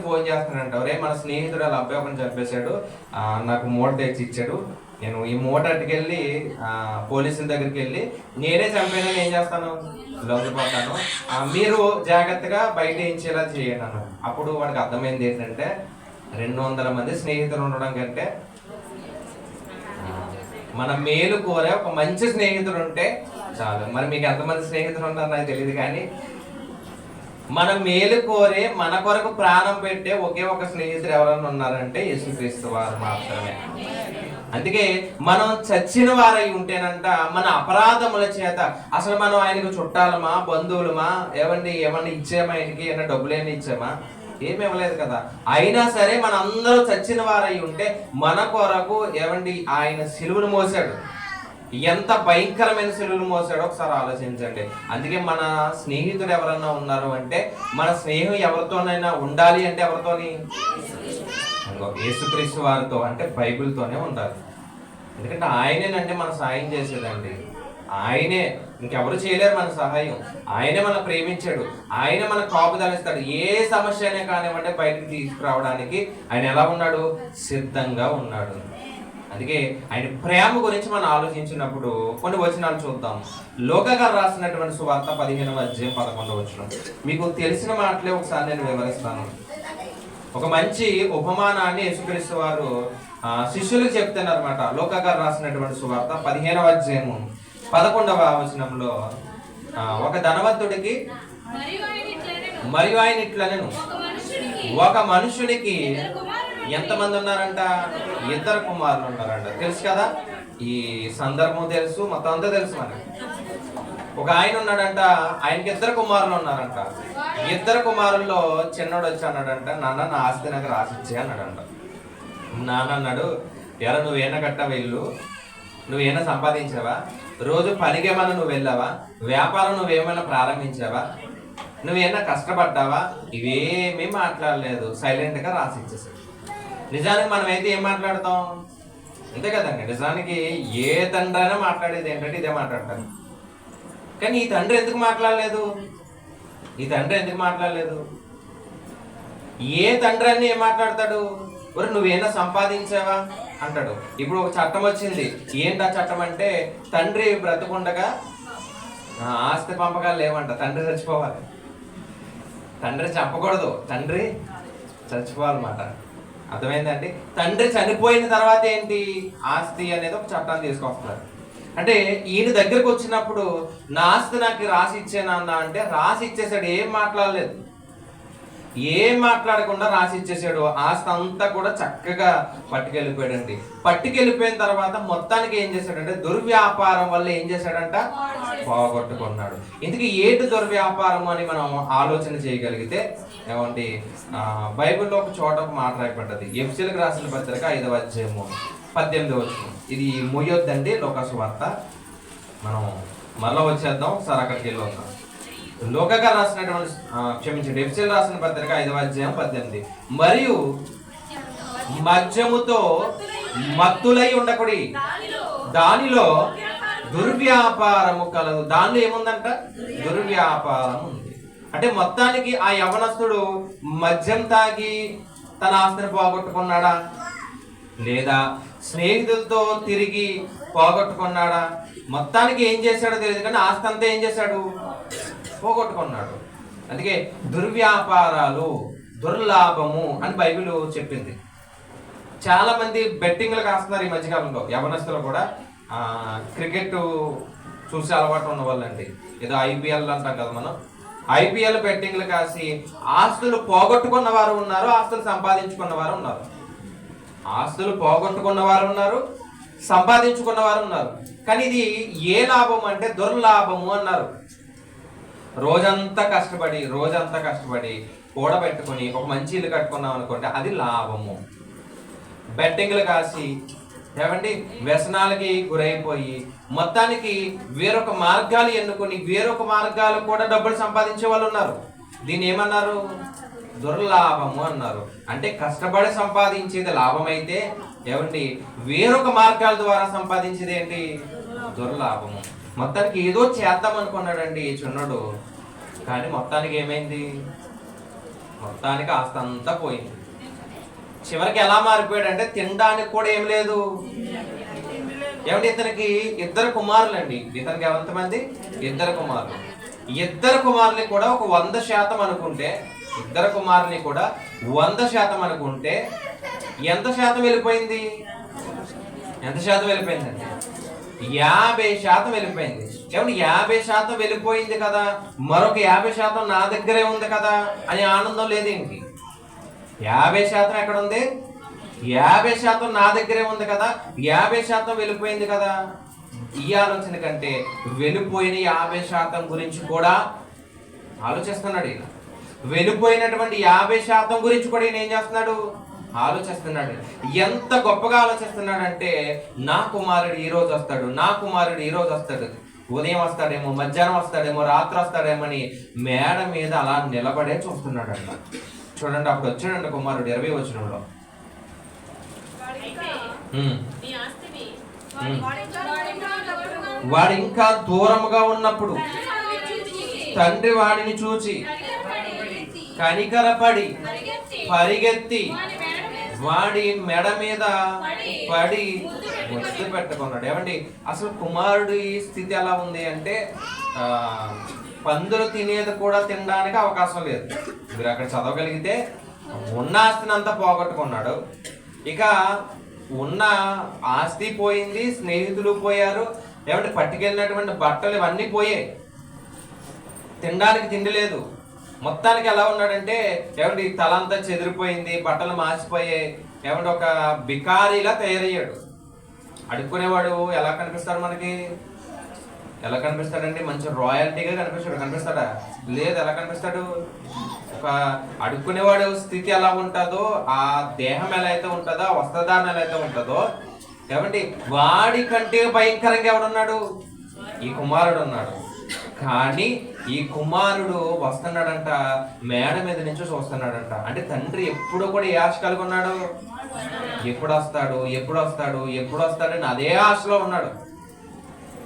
ఫోన్ చేస్తున్నాడంట. ఒరే మన స్నేహితుడు వాళ్ళ అబ్బాయి ఒకరిని చంపేశాడు, నాకు మూట తెచ్చి ఇచ్చాడు, నేను ఈ మూట అట్టుకెళ్ళి పోలీసుల దగ్గరికి వెళ్ళి నేనే చంపానని ఏం చేస్తాను, లొంగిపోతాను, మీరు జాగ్రత్తగా బయట ఏంచేలా చేయండి అన్నాడు. అప్పుడు వాడికి అర్థమైంది ఏంటంటే, 200 మంది స్నేహితులు ఉండడం కంటే మన మేలు కోరే ఒక మంచి స్నేహితుడు ఉంటే చాలు. మరి మీకు ఎంతమంది స్నేహితులు ఉంటారు నాకు తెలియదు, కానీ మన మేలు కోరే మన కొరకు ప్రాణం పెట్టే ఒకే ఒక స్నేహితుడు ఎవరన్నా ఉన్నారంటే యేసుక్రీస్తు వారు మాత్రమే. అందుకే మనం చచ్చిన వారై ఉంటేనంట మన అపరాధముల చేత, అసలు మనం ఆయనకు చుట్టాలమా, బంధువులమా, ఏమన్నా ఇచ్చామా, ఆయనకి ఏమన్నా డబ్బులేని ఇచ్చామా, ఏమి ఇవ్వలేదు కదా. అయినా సరే మన అందరూ చచ్చిన వారై ఉంటే మన కొరకు ఆయన సిలువను మోసాడు. ఎంత భయంకరమైన సిలువను మోసాడో ఒకసారి ఆలోచించండి. అందుకే మన స్నేహితుడు ఎవరన్నా ఉన్నారు అంటే, మన స్నేహం ఎవరితోనైనా ఉండాలి అంటే ఎవరితోని, యేసుక్రీస్తు వారితో, అంటే బైబిల్తోనే ఉండాలి. ఎందుకంటే ఆయనేనండి మన సాయం చేసేదండి. ఆయనే, ఇంకెవరు చేయలేరు మన సహాయం. ఆయనే మనం ప్రేమించాడు, ఆయన మన కాపుదలిస్తాడు. ఏ సమస్య అయినా కానివ్వండి బయటకు తీసుకురావడానికి ఆయన ఎలా ఉన్నాడు, సిద్ధంగా ఉన్నాడు. అందుకే ఆయన ప్రేమ గురించి మనం ఆలోచించినప్పుడు కొన్ని వచనాలు చూద్దాం. లూకా గారు రాసినటువంటి సువార్త 15వ అధ్యాయం 11వ వచనం. మీకు తెలిసిన మాటలే ఒకసారి నేను వివరిస్తాను. ఒక మంచి ఉపమానాన్ని యేసుక్రీస్తు వారు శిష్యులకు చెప్తున్నారన్నమాట. లూకా గారు రాసినటువంటి సువార్త 15వ అధ్యాయము 11వ వచనంలో, ఒక ధనవంతుడికి మరియు ఆయన ఇట్లనెను, ఒక మనుషునికి ఎంతమంది ఉన్నారంట, 2 కుమారులు ఉన్నారంట. తెలుసు కదా, ఈ సందర్భం తెలుసు, మొత్తం అంతా తెలుసు మనకి. ఒక ఆయన ఉన్నాడంట, ఆయనకి 2 కుమారులు ఉన్నారంట. 2 కుమారుల్లో చిన్నోడు వచ్చి అన్నాడంట, నాన్న నా ఆస్తి నాకు రాసిచ్చే అన్నాడంట. నాన్న అన్నాడు, ఎరా నువ్వేనా కట్టావా ఇల్లు, నువ్వేమైనా సంపాదించావా, రోజు పనికేమైనా నువ్వు వెళ్ళావా, వ్యాపారం నువ్వేమైనా ప్రారంభించావా, నువ్వేమైనా కష్టపడ్డావా, ఇవేమీ మాట్లాడలేదు, సైలెంట్గా రాసిచ్చేసాడు. నిజానికి మనం అయితే ఏం మాట్లాడతాం, అంతే కదండి. నిజానికి ఏ తండ్రి అయినా మాట్లాడేది ఏంటంటే ఇదే మాట్లాడతారు. కానీ ఈ తండ్రి ఎందుకు మాట్లాడలేదు, ఏ తండ్రి అని ఏం మాట్లాడతాడు, ఒరే నువ్వేనా సంపాదించావా అంటాడు. ఇప్పుడు ఒక చట్టం వచ్చింది. ఏంటి ఆ చట్టం అంటే, తండ్రి బ్రతుకుండగా ఆస్తి పంపకాలు లేవంట, తండ్రి చచ్చిపోవాలి. తండ్రి చంపకూడదు, తండ్రి చచ్చిపోవాలన్నమాట. అర్థమైందండి. తండ్రి చనిపోయిన తర్వాత ఏంటి, ఆస్తి అనేది ఒక చట్టాన్ని తీసుకొస్తారు. అంటే ఈయన దగ్గరకు వచ్చినప్పుడు నా ఆస్తి నాకు రాసి ఇచ్చానన్నా అంటే రాసి ఇచ్చేసాడు, ఏం మాట్లాడకుండా రాసి ఇచ్చేసాడు. ఆస్తి అంతా కూడా చక్కగా పట్టుకెళ్ళిపోయాడండి. పట్టుకెళ్ళిపోయిన తర్వాత మొత్తానికి ఏం చేశాడంటే, దుర్వ్యాపారం వల్ల ఏం చేశాడంట, పోగొట్టుకున్నాడు. ఇందుకు ఏంటి దుర్వ్యాపారం అని మనం ఆలోచన చేయగలిగితే, బైబిల్లో ఒక చోట ఒక మాట రాయబడ్డది. ఎఫెసీయులకు రాసిన పత్రిక 5వ అధ్యాయము 18వ వచనం. ఇది ముయ్యొద్దండి లూకా సువార్త, మనం మళ్ళీ వచ్చేద్దాం, ఒకసారి అక్కడికి వెళ్ళి వద్దాం. లూకా గారు రాసినటువంటి క్షమించండి, ఎఫెసీయులకు రాసిన పత్రిక 5వ అధ్యాయం 18. మరియు మద్యముతో మత్తులై ఉండకుడి, దానిలో దుర్వ్యాపారము కలదు. దానిలో ఏముందంట? దుర్వ్యాపారం ఉంది. అంటే మొత్తానికి ఆ యవనస్తుడు మద్యం తాగి తన ఆస్తిని పోగొట్టుకున్నాడా, లేదా స్నేహితులతో తిరిగి పోగొట్టుకున్నాడా? మొత్తానికి ఏం చేశాడో తెలియదు, కానీ ఆస్తి అంతా ఏం చేశాడు? పోగొట్టుకున్నాడు. అందుకే దుర్వ్యాపారాలు, దుర్లాభము అని బైబిల్ చెప్పింది. చాలా మంది బెట్టింగ్లు కాస్తున్నారు ఈ మధ్యకాలంలో. యవనస్తులు కూడా క్రికెట్ చూసే అలవాటు ఉన్న వాళ్ళండి. ఏదో ఐపీఎల్ అంటాం కదా మనం, ఐపీఎల్ బెట్టింగ్లు కాసి ఆస్తులు పోగొట్టుకున్న వారు ఉన్నారు, ఆస్తులు సంపాదించుకున్న వారు ఉన్నారు. ఆస్తులు పోగొట్టుకున్న వారు ఉన్నారు, సంపాదించుకున్న వారు ఉన్నారు. కానీ ఇది ఏ లాభం అంటే దుర్లాభము అన్నారు. రోజంతా కష్టపడి కూడబెట్టుకుని ఒక మంచి ఇల్లు కట్టుకున్నాం అనుకోండి, అది లాభము. బెట్టింగ్లు కాసి ఏమండి వ్యసనాలకి గురైపోయి మొత్తానికి వేరొక మార్గాలు ఎన్నుకొని వేరొక మార్గాలు కూడా డబ్బులు సంపాదించే వాళ్ళు ఉన్నారు. దీన్ని ఏమన్నారు? దుర్లాభము అన్నారు. అంటే కష్టపడి సంపాదించేది లాభమైతే ఏమండి వేరొక మార్గాల ద్వారా సంపాదించేది ఏంటి? దుర్లాభము. మొత్తానికి ఏదో చేద్దాం అనుకున్నాడండి ఈ చిన్నడు, కానీ మొత్తానికి ఏమైంది? మొత్తానికి ఆస్తి అంతా పోయింది. చివరికి ఎలా మారిపోయాడంటే తినడానికి కూడా ఏం లేదు. ఏమంటే ఇతనికి 2 కుమారులండి. ఇతనికి ఎంతమంది? 2 కుమారులు. 2 కుమారుని కూడా ఒక 100% అనుకుంటే, 2 కుమారుని కూడా 100% అనుకుంటే ఎంత శాతం వెళ్ళిపోయింది? ఎంత శాతం వెళ్ళిపోయిందండి? 50% వెళ్ళిపోయింది. ఏమంటే 50% వెళ్ళిపోయింది కదా, మరొక 50% నా దగ్గరే ఉంది కదా అని ఆనందం లేదేంటి? 50% ఎక్కడ ఉంది? 50% నా దగ్గరే ఉంది కదా, 50% వెళ్ళిపోయింది కదా. ఈ ఆలోచన కంటే వెళ్ళిపోయిన 50% గురించి కూడా ఆలోచిస్తున్నాడు ఈయన. వెళ్ళిపోయినటువంటి 50% గురించి కూడా ఈయన ఏం చేస్తున్నాడు? ఆలోచిస్తున్నాడు. ఎంత గొప్పగా ఆలోచిస్తున్నాడంటే, నా కుమారుడు ఈ రోజు వస్తాడు, నా కుమారుడు ఈ రోజు వస్తాడు, ఉదయం వస్తాడేమో, మధ్యాహ్నం వస్తాడేమో, రాత్రి వస్తాడేమో అని మేడ మీద అలా నిలబడే చూస్తున్నాడంట. చూడండి, అప్పుడు వచ్చాడంట కుమారుడు 20వ వచనంలో. వాడు ఇంకా దూరముగా ఉన్నప్పుడు తండ్రి వాడిని చూచి కనికరపడి పరిగెత్తి వాడి మెడ మీద పడి ముద్దు పెట్టుకున్నాడు. ఏమండి అసలు కుమారుడి స్థితి ఎలా ఉంది అంటే, పందులు తినేది కూడా తినడానికి అవకాశం లేదు. మీరు అక్కడ చదవగలిగితే ఉన్న ఆస్తిని అంతా పోగొట్టుకున్నాడు. ఇక ఉన్న ఆస్తి పోయింది, స్నేహితులు పోయారు, ఏమంటే పట్టుకెళ్ళినటువంటి బట్టలు ఇవన్నీ పోయాయి, తినడానికి తిండి లేదు. మొత్తానికి ఎలా ఉన్నాడంటే ఏమంటే తలంతా చెదిరిపోయింది, బట్టలు మాసిపోయాయి, ఏమంటే ఒక బికారీలా తయారయ్యాడు. అడుక్కునేవాడు ఎలా కనిపిస్తాడు మనకి? ఎలా కనిపిస్తాడండి? మంచి రాయల్టీగా కనిపిస్తాడా? లేదు. ఎలా కనిపిస్తాడు? ఒక అడుక్కునేవాడు స్థితి ఎలా ఉంటుందో, ఆ దేహం ఎలా అయితే ఉంటుందో, ఆ వస్త్రధారణ ఎలా అయితే ఉంటుందో, ఏమండి వాడి కంటే భయంకరంగా ఎవడున్నాడు? ఈ కుమారుడు ఉన్నాడు. కానీ ఈ కుమారుడు వస్తున్నాడంట, మేడ మీద నుంచి చూస్తున్నాడంట. అంటే తండ్రి ఎప్పుడు కూడా ఏ ఆశ కలిగి ఉన్నాడు? ఎప్పుడు వస్తాడు అని అదే ఆశలో ఉన్నాడు.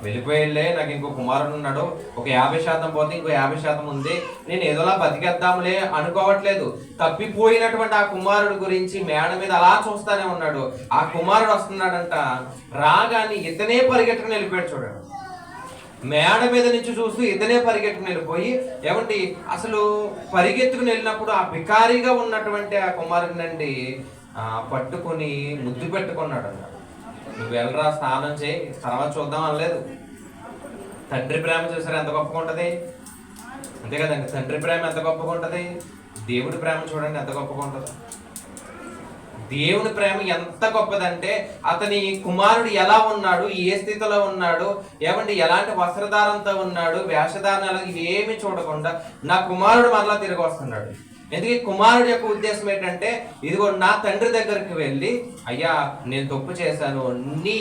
వెళ్ళిపోయిలే, నాకు ఇంకో కుమారుడు ఉన్నాడు, ఒక 50% పోతే ఇంకో 50% ఉంది, నేను ఏదోలా బతికేద్దాంలే అనుకోవట్లేదు. తప్పిపోయినటువంటి ఆ కుమారుడు గురించి మేడ మీద అలా చూస్తానే ఉన్నాడు. ఆ కుమారుడు వస్తున్నాడంట, రాగానే ఇతనే పరిగెట్టుకుని వెళ్ళిపోయాడు. చూడండి, మేడ మీద నుంచి చూస్తూ ఇతనే పరిగెట్టుకుని వెళ్ళిపోయి, ఏమంటే అసలు పరిగెత్తుకుని వెళ్ళినప్పుడు ఆ బికారీగా ఉన్నటువంటి ఆ కుమారుడినండి పట్టుకుని ముద్దు పెట్టుకున్నాడు అన్న. నువ్వు వెళ్ళరా, స్నానం చేయి, తర్వాత చూద్దాం అనలేదు. తండ్రి ప్రేమ చూసారా ఎంత గొప్పగా ఉంటుంది? అంతే కదండి, తండ్రి ప్రేమ ఎంత గొప్పగా ఉంటుంది? దేవుడి ప్రేమ చూడండి ఎంత గొప్పగా ఉంటుంది. దేవుని ప్రేమ ఎంత గొప్పదంటే, అతని కుమారుడు ఎలా ఉన్నాడు, ఏ స్థితిలో ఉన్నాడు, ఏమంటే ఎలాంటి వస్త్రధారంతో ఉన్నాడు, వేషధారణలు ఇవేమి చూడకుండా నా కుమారుడు మరలా తిరిగి వస్తున్నాడు. ఎందుకంటే కుమారుడు యొక్క ఉద్దేశం ఏంటంటే, ఇదిగో నా తండ్రి దగ్గరికి వెళ్ళి, అయ్యా నేను తప్పు చేశాను, నీ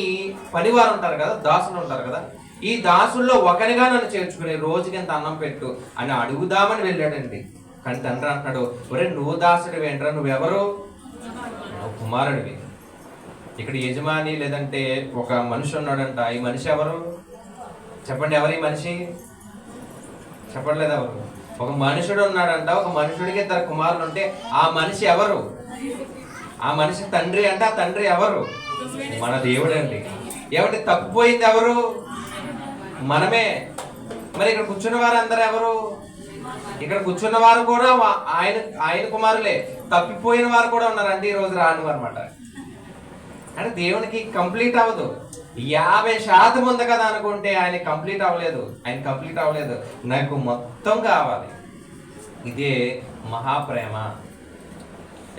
పనివారు ఉంటారు కదా, దాసులు ఉంటారు కదా, ఈ దాసుల్లో ఒకరిగా నన్ను చేర్చుకుని రోజుకి ఎంత అన్నం పెట్టు అని అడుగుదామని వెళ్ళాడండి. కానీ తండ్రి అంటున్నాడు, ఒరే నువ్వు దాసుడు ఏంట్రా, నువ్వెవరు? కుమారుడివి. ఇక్కడ యజమాని లేదంటే ఒక మనిషి ఉన్నాడంట. ఈ మనిషి ఎవరు చెప్పండి? ఎవరు ఈ మనిషి? చెప్పట్లేదు ఎవరు? ఒక మనుషుడు ఉన్నాడంట. ఒక మనుషుడికి 2 కుమారులు ఉంటే ఆ మనిషి ఎవరు? ఆ మనిషి తండ్రి అంటే ఆ తండ్రి ఎవరు? మన దేవుడు అండి. ఏమంటే తప్పిపోయింది ఎవరు? మనమే. మరి ఇక్కడ కూర్చున్న వారు అందరూ ఎవరు? ఇక్కడ కూర్చున్న వారు కూడా ఆయన కుమారులే. తప్పిపోయిన వారు కూడా ఉన్నారండి, ఈ రోజు రాను అనమాట. అంటే దేవునికి కంప్లీట్ అవ్వదు. 50% ఉంది కదా అనుకుంటే ఆయన కంప్లీట్ అవ్వలేదు. నాకు మొత్తం కావాలి. ఇదే మహాప్రేమ.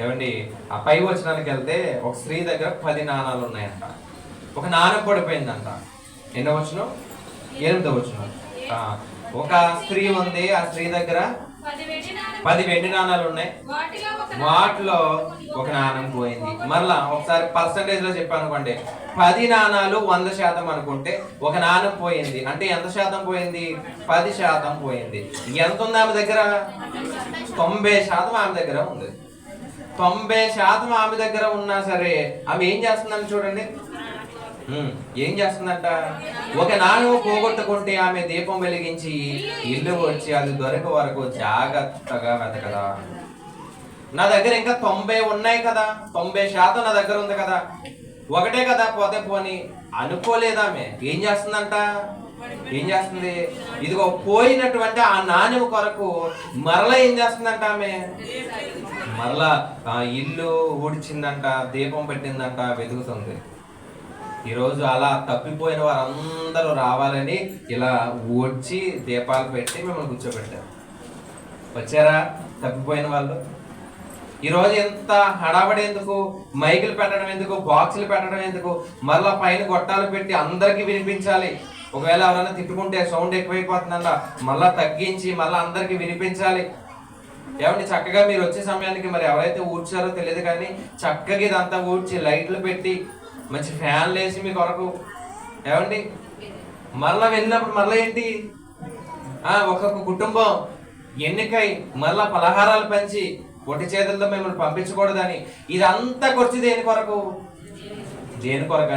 ఏమండి, ఆ పై వచనానికి వెళ్తే ఒక స్త్రీ దగ్గర 10 నాణాలు ఉన్నాయంట. ఒక నాణం పడిపోయిందంట. ఎన్నో వచనం? 8వ వచనం. ఒక స్త్రీ ఉంది, ఆ స్త్రీ దగ్గర 10 వెండి నాణాలు ఉన్నాయి. వాటిలో ఒక నాణం పోయింది. మరలా ఒకసారి పర్సంటేజ్ లో చెప్పానుకోండి, 10 నాణాలు 100% అనుకుంటే ఒక నాణం పోయింది అంటే ఎంత శాతం పోయింది? 10% పోయింది. ఎంత ఉంది ఆమె దగ్గర? 90% ఆమె దగ్గర ఉంది. 90% ఆమె దగ్గర ఉన్నా సరే ఆమె ఏం చేస్తుందని చూడండి. ఏం చేస్తుందంట? ఒక నాణ్యం పోగొట్టుకుంటే ఆమె దీపం వెలిగించి ఇల్లు వచ్చి అది దొరక వరకు జాగ్రత్తగా వెతకదా. నా దగ్గర ఇంకా 90 ఉన్నాయి కదా, 90% నా దగ్గర ఉంది కదా, ఒకటే కదా పోతే పోని అనుకోలేదామె. ఏం చేస్తుందంట? ఇదిగో పోయినటువంటి ఆ నాణ్యం కొరకు మరలా ఏం చేస్తుందంట ఆమె? మరలా ఇల్లు ఊడ్చిందంట, దీపం పెట్టిందంట, వెతుకుతుంది. ఈరోజు అలా తప్పిపోయిన వారందరూ రావాలని ఇలా వచ్చి దీపాలు పెట్టి మిమ్మల్ని కూర్చోబెట్టారు. వచ్చారా తప్పిపోయిన వాళ్ళు? ఈరోజు ఎంత హడావడి ఎందుకు? మైకులు పెట్టడం ఎందుకు? బాక్సులు పెట్టడం ఎందుకు? మరలా పైన గొట్టాలు పెట్టి అందరికీ వినిపించాలి. ఒకవేళ ఎవరైనా తిట్టుకుంటే సౌండ్ ఎక్కువైపోతుందంట, మళ్ళా తగ్గించి మళ్ళీ అందరికీ వినిపించాలి. ఏమంటే చక్కగా మీరు వచ్చే సమయానికి మరి ఎవరైతే ఊడ్చారో తెలియదు కానీ చక్కగా ఇదంతా ఊడ్చి లైట్లు పెట్టి మంచి ఫ్యాన్లు వేసి మీ కొరకు. ఏమండి మరలా వెళ్ళినప్పుడు మరలా ఏంటి? ఒక్కొక్క కుటుంబం ఎన్నికై మరలా పలహారాలు పంచి ఒట్టి చేతులతో మిమ్మల్ని పంపించకూడదని. ఇదంతా ఖర్చు దేని కొరకు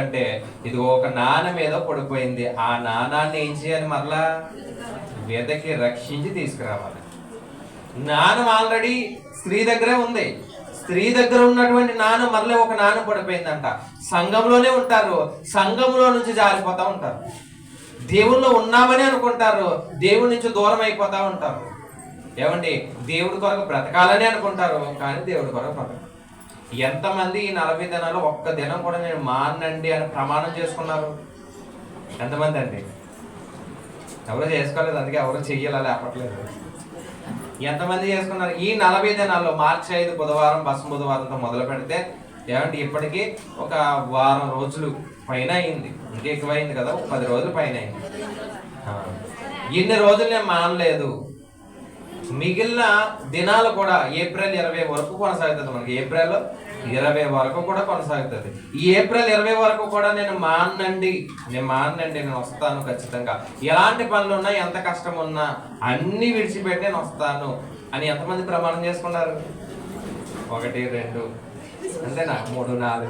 అంటే ఇది ఒక నాణం మీద పడిపోయింది. ఆ నాణాన్ని ఏం చేయాలి? మరలా వెదకి రక్షించి తీసుకురావాలి. నాణం ఆల్రెడీ స్త్రీ దగ్గరే ఉంది. స్త్రీ దగ్గర ఉన్నటువంటి నాణం మరలే ఒక నాణం పడిపోయిందంట. సంఘంలోనే ఉంటారు, సంఘంలో నుంచి జారిపోతా ఉంటారు. దేవుళ్ళు ఉన్నామని అనుకుంటారు, దేవుడి నుంచి దూరం అయిపోతా ఉంటారు. ఏమండి దేవుడి కొరకు బ్రతకాలని అనుకుంటారు, కానీ దేవుడి కొరకు బ్రతక. ఎంతమంది ఈ 40 దినాలు ఒక్క దినం కూడా నేను మానండి అని ప్రమాణం చేసుకున్నారు? ఎంతమంది అండి? ఎవరు చేసుకోలేదు, అందుకే ఎవరు చెయ్యాలా లేపట్లేదు. ఎంతమంది చేసుకున్నారు? ఈ 40 దినాల్లో మార్చి 5 బుధవారం బసం బుధవారంతో మొదలు పెడితే ఏమంటే ఇప్పటికీ ఒక వారం రోజులు పైన అయింది. ఇంకా ఎక్కువైంది కదా, 10 రోజులు పైన అయింది. ఇన్ని రోజులు నేను మానలేదు. మిగిలిన దినాలు కూడా ఏప్రిల్ 20 వరకు కొనసాగుతుంది. మనకి ఏప్రిల్ 20 వరకు కూడా కొనసాగుతుంది. ఈ ఏప్రిల్ 20 వరకు కూడా నేను మానండి, నేను వస్తాను ఖచ్చితంగా. ఎలాంటి పనులు ఉన్నా, ఎంత కష్టం ఉన్నా అన్ని విడిచిపెట్టి నేను వస్తాను అని ఎంతమంది ప్రమాణం చేసుకున్నారు? 1, 2 అంతేనా? 3, 4.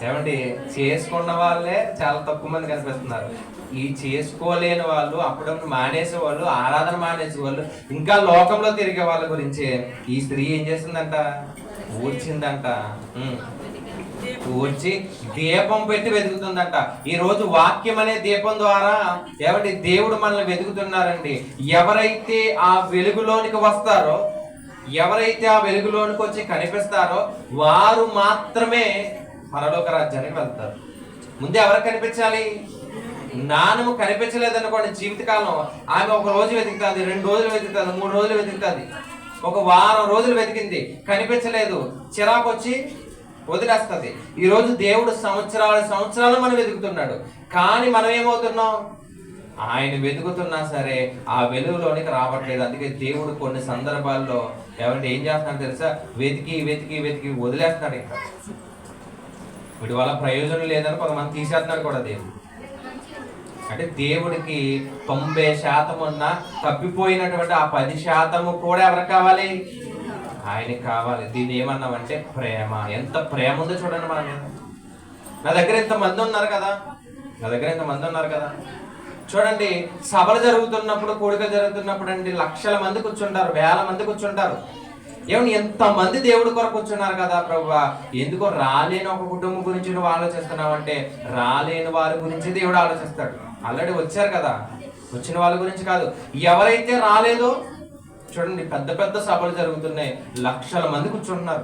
ఏమండి చేసుకున్న వాళ్ళే చాలా తక్కువ మంది కనిపిస్తున్నారు. ఈ చేసుకోలేని వాళ్ళు, అప్పుడప్పుడు మానేసే వాళ్ళు, ఆరాధన మానేసే వాళ్ళు, ఇంకా లోకంలో తిరిగే వాళ్ళ గురించి ఈ స్త్రీ ఏం చేసిందంట? ఊడ్చిందంట. ఊడ్చి దీపం పెట్టి వెతుకుతుందంట. ఈ రోజు వాక్యం అనే దీపం ద్వారా ఏమంటే దేవుడు మనల్ని వెతుకుతున్నారండి. ఎవరైతే ఆ వెలుగులోనికి వస్తారో, ఎవరైతే ఆ వెలుగులోనికి వచ్చి కనిపిస్తారో వారు మాత్రమే పరలోక రాజ్యానికి వెళ్తారు. ముందే ఎవరికి కనిపించాలి? నాన్నము కనిపించలేదనుకోండి జీవితకాలం, ఆమె 1 రోజు వెతుకుతుంది, 2 రోజులు వెతుకుతుంది, 3 రోజులు వెతుకుతుంది. 1 వారం రోజులు వెతికింది, కనిపించలేదు, చిరాకు వచ్చి వదిలేస్తుంది. ఈరోజు దేవుడు సంవత్సరాలు మనం వెతుకుతున్నాడు, కానీ మనం ఏమవుతున్నాం? ఆయన వెతుకుతున్నా సరే ఆ వెలుగులోనికి రావట్లేదు. అందుకే దేవుడు కొన్ని సందర్భాల్లో ఏమంటే ఏం చేస్తున్నాడు తెలుసా? వెతికి వదిలేస్తున్నాడు. ఇంకా వీటి వల్ల ప్రయోజనం లేదని కొంతమంది తీసేస్తున్నాడు కూడా దేవుడు. అంటే దేవుడికి 90% ఉన్న తప్పిపోయినటువంటి ఆ 10% కూడా ఎవరికి కావాలి? ఆయనకి కావాలి. దీన్ని ఏమన్నామంటే ప్రేమ. ఎంత ప్రేమ ఉందో చూడండి మన మీద. నా దగ్గర ఇంతమంది ఉన్నారు కదా, చూడండి. సభలు జరుగుతున్నప్పుడు, కూడికలు జరుగుతున్నప్పుడు అండి లక్షల మంది కూర్చుంటారు, వేల మంది కూర్చుంటారు. ఏమన్నా ఎంతమంది దేవుడి కొరకు కూర్చున్నారు కదా ప్రభువా, ఎందుకో రాలేని ఒక కుటుంబం గురించి నువ్వు ఆలోచిస్తున్నావు అంటే, రాలేని వారి గురించి దేవుడు ఆలోచిస్తాడు. ఆల్రెడీ వచ్చారు కదా, వచ్చిన వాళ్ళ గురించి కాదు. ఎవరైతే రాలేదో చూడండి, పెద్ద పెద్ద సభలు జరుగుతున్నాయి, లక్షల మంది కూర్చుంటున్నారు.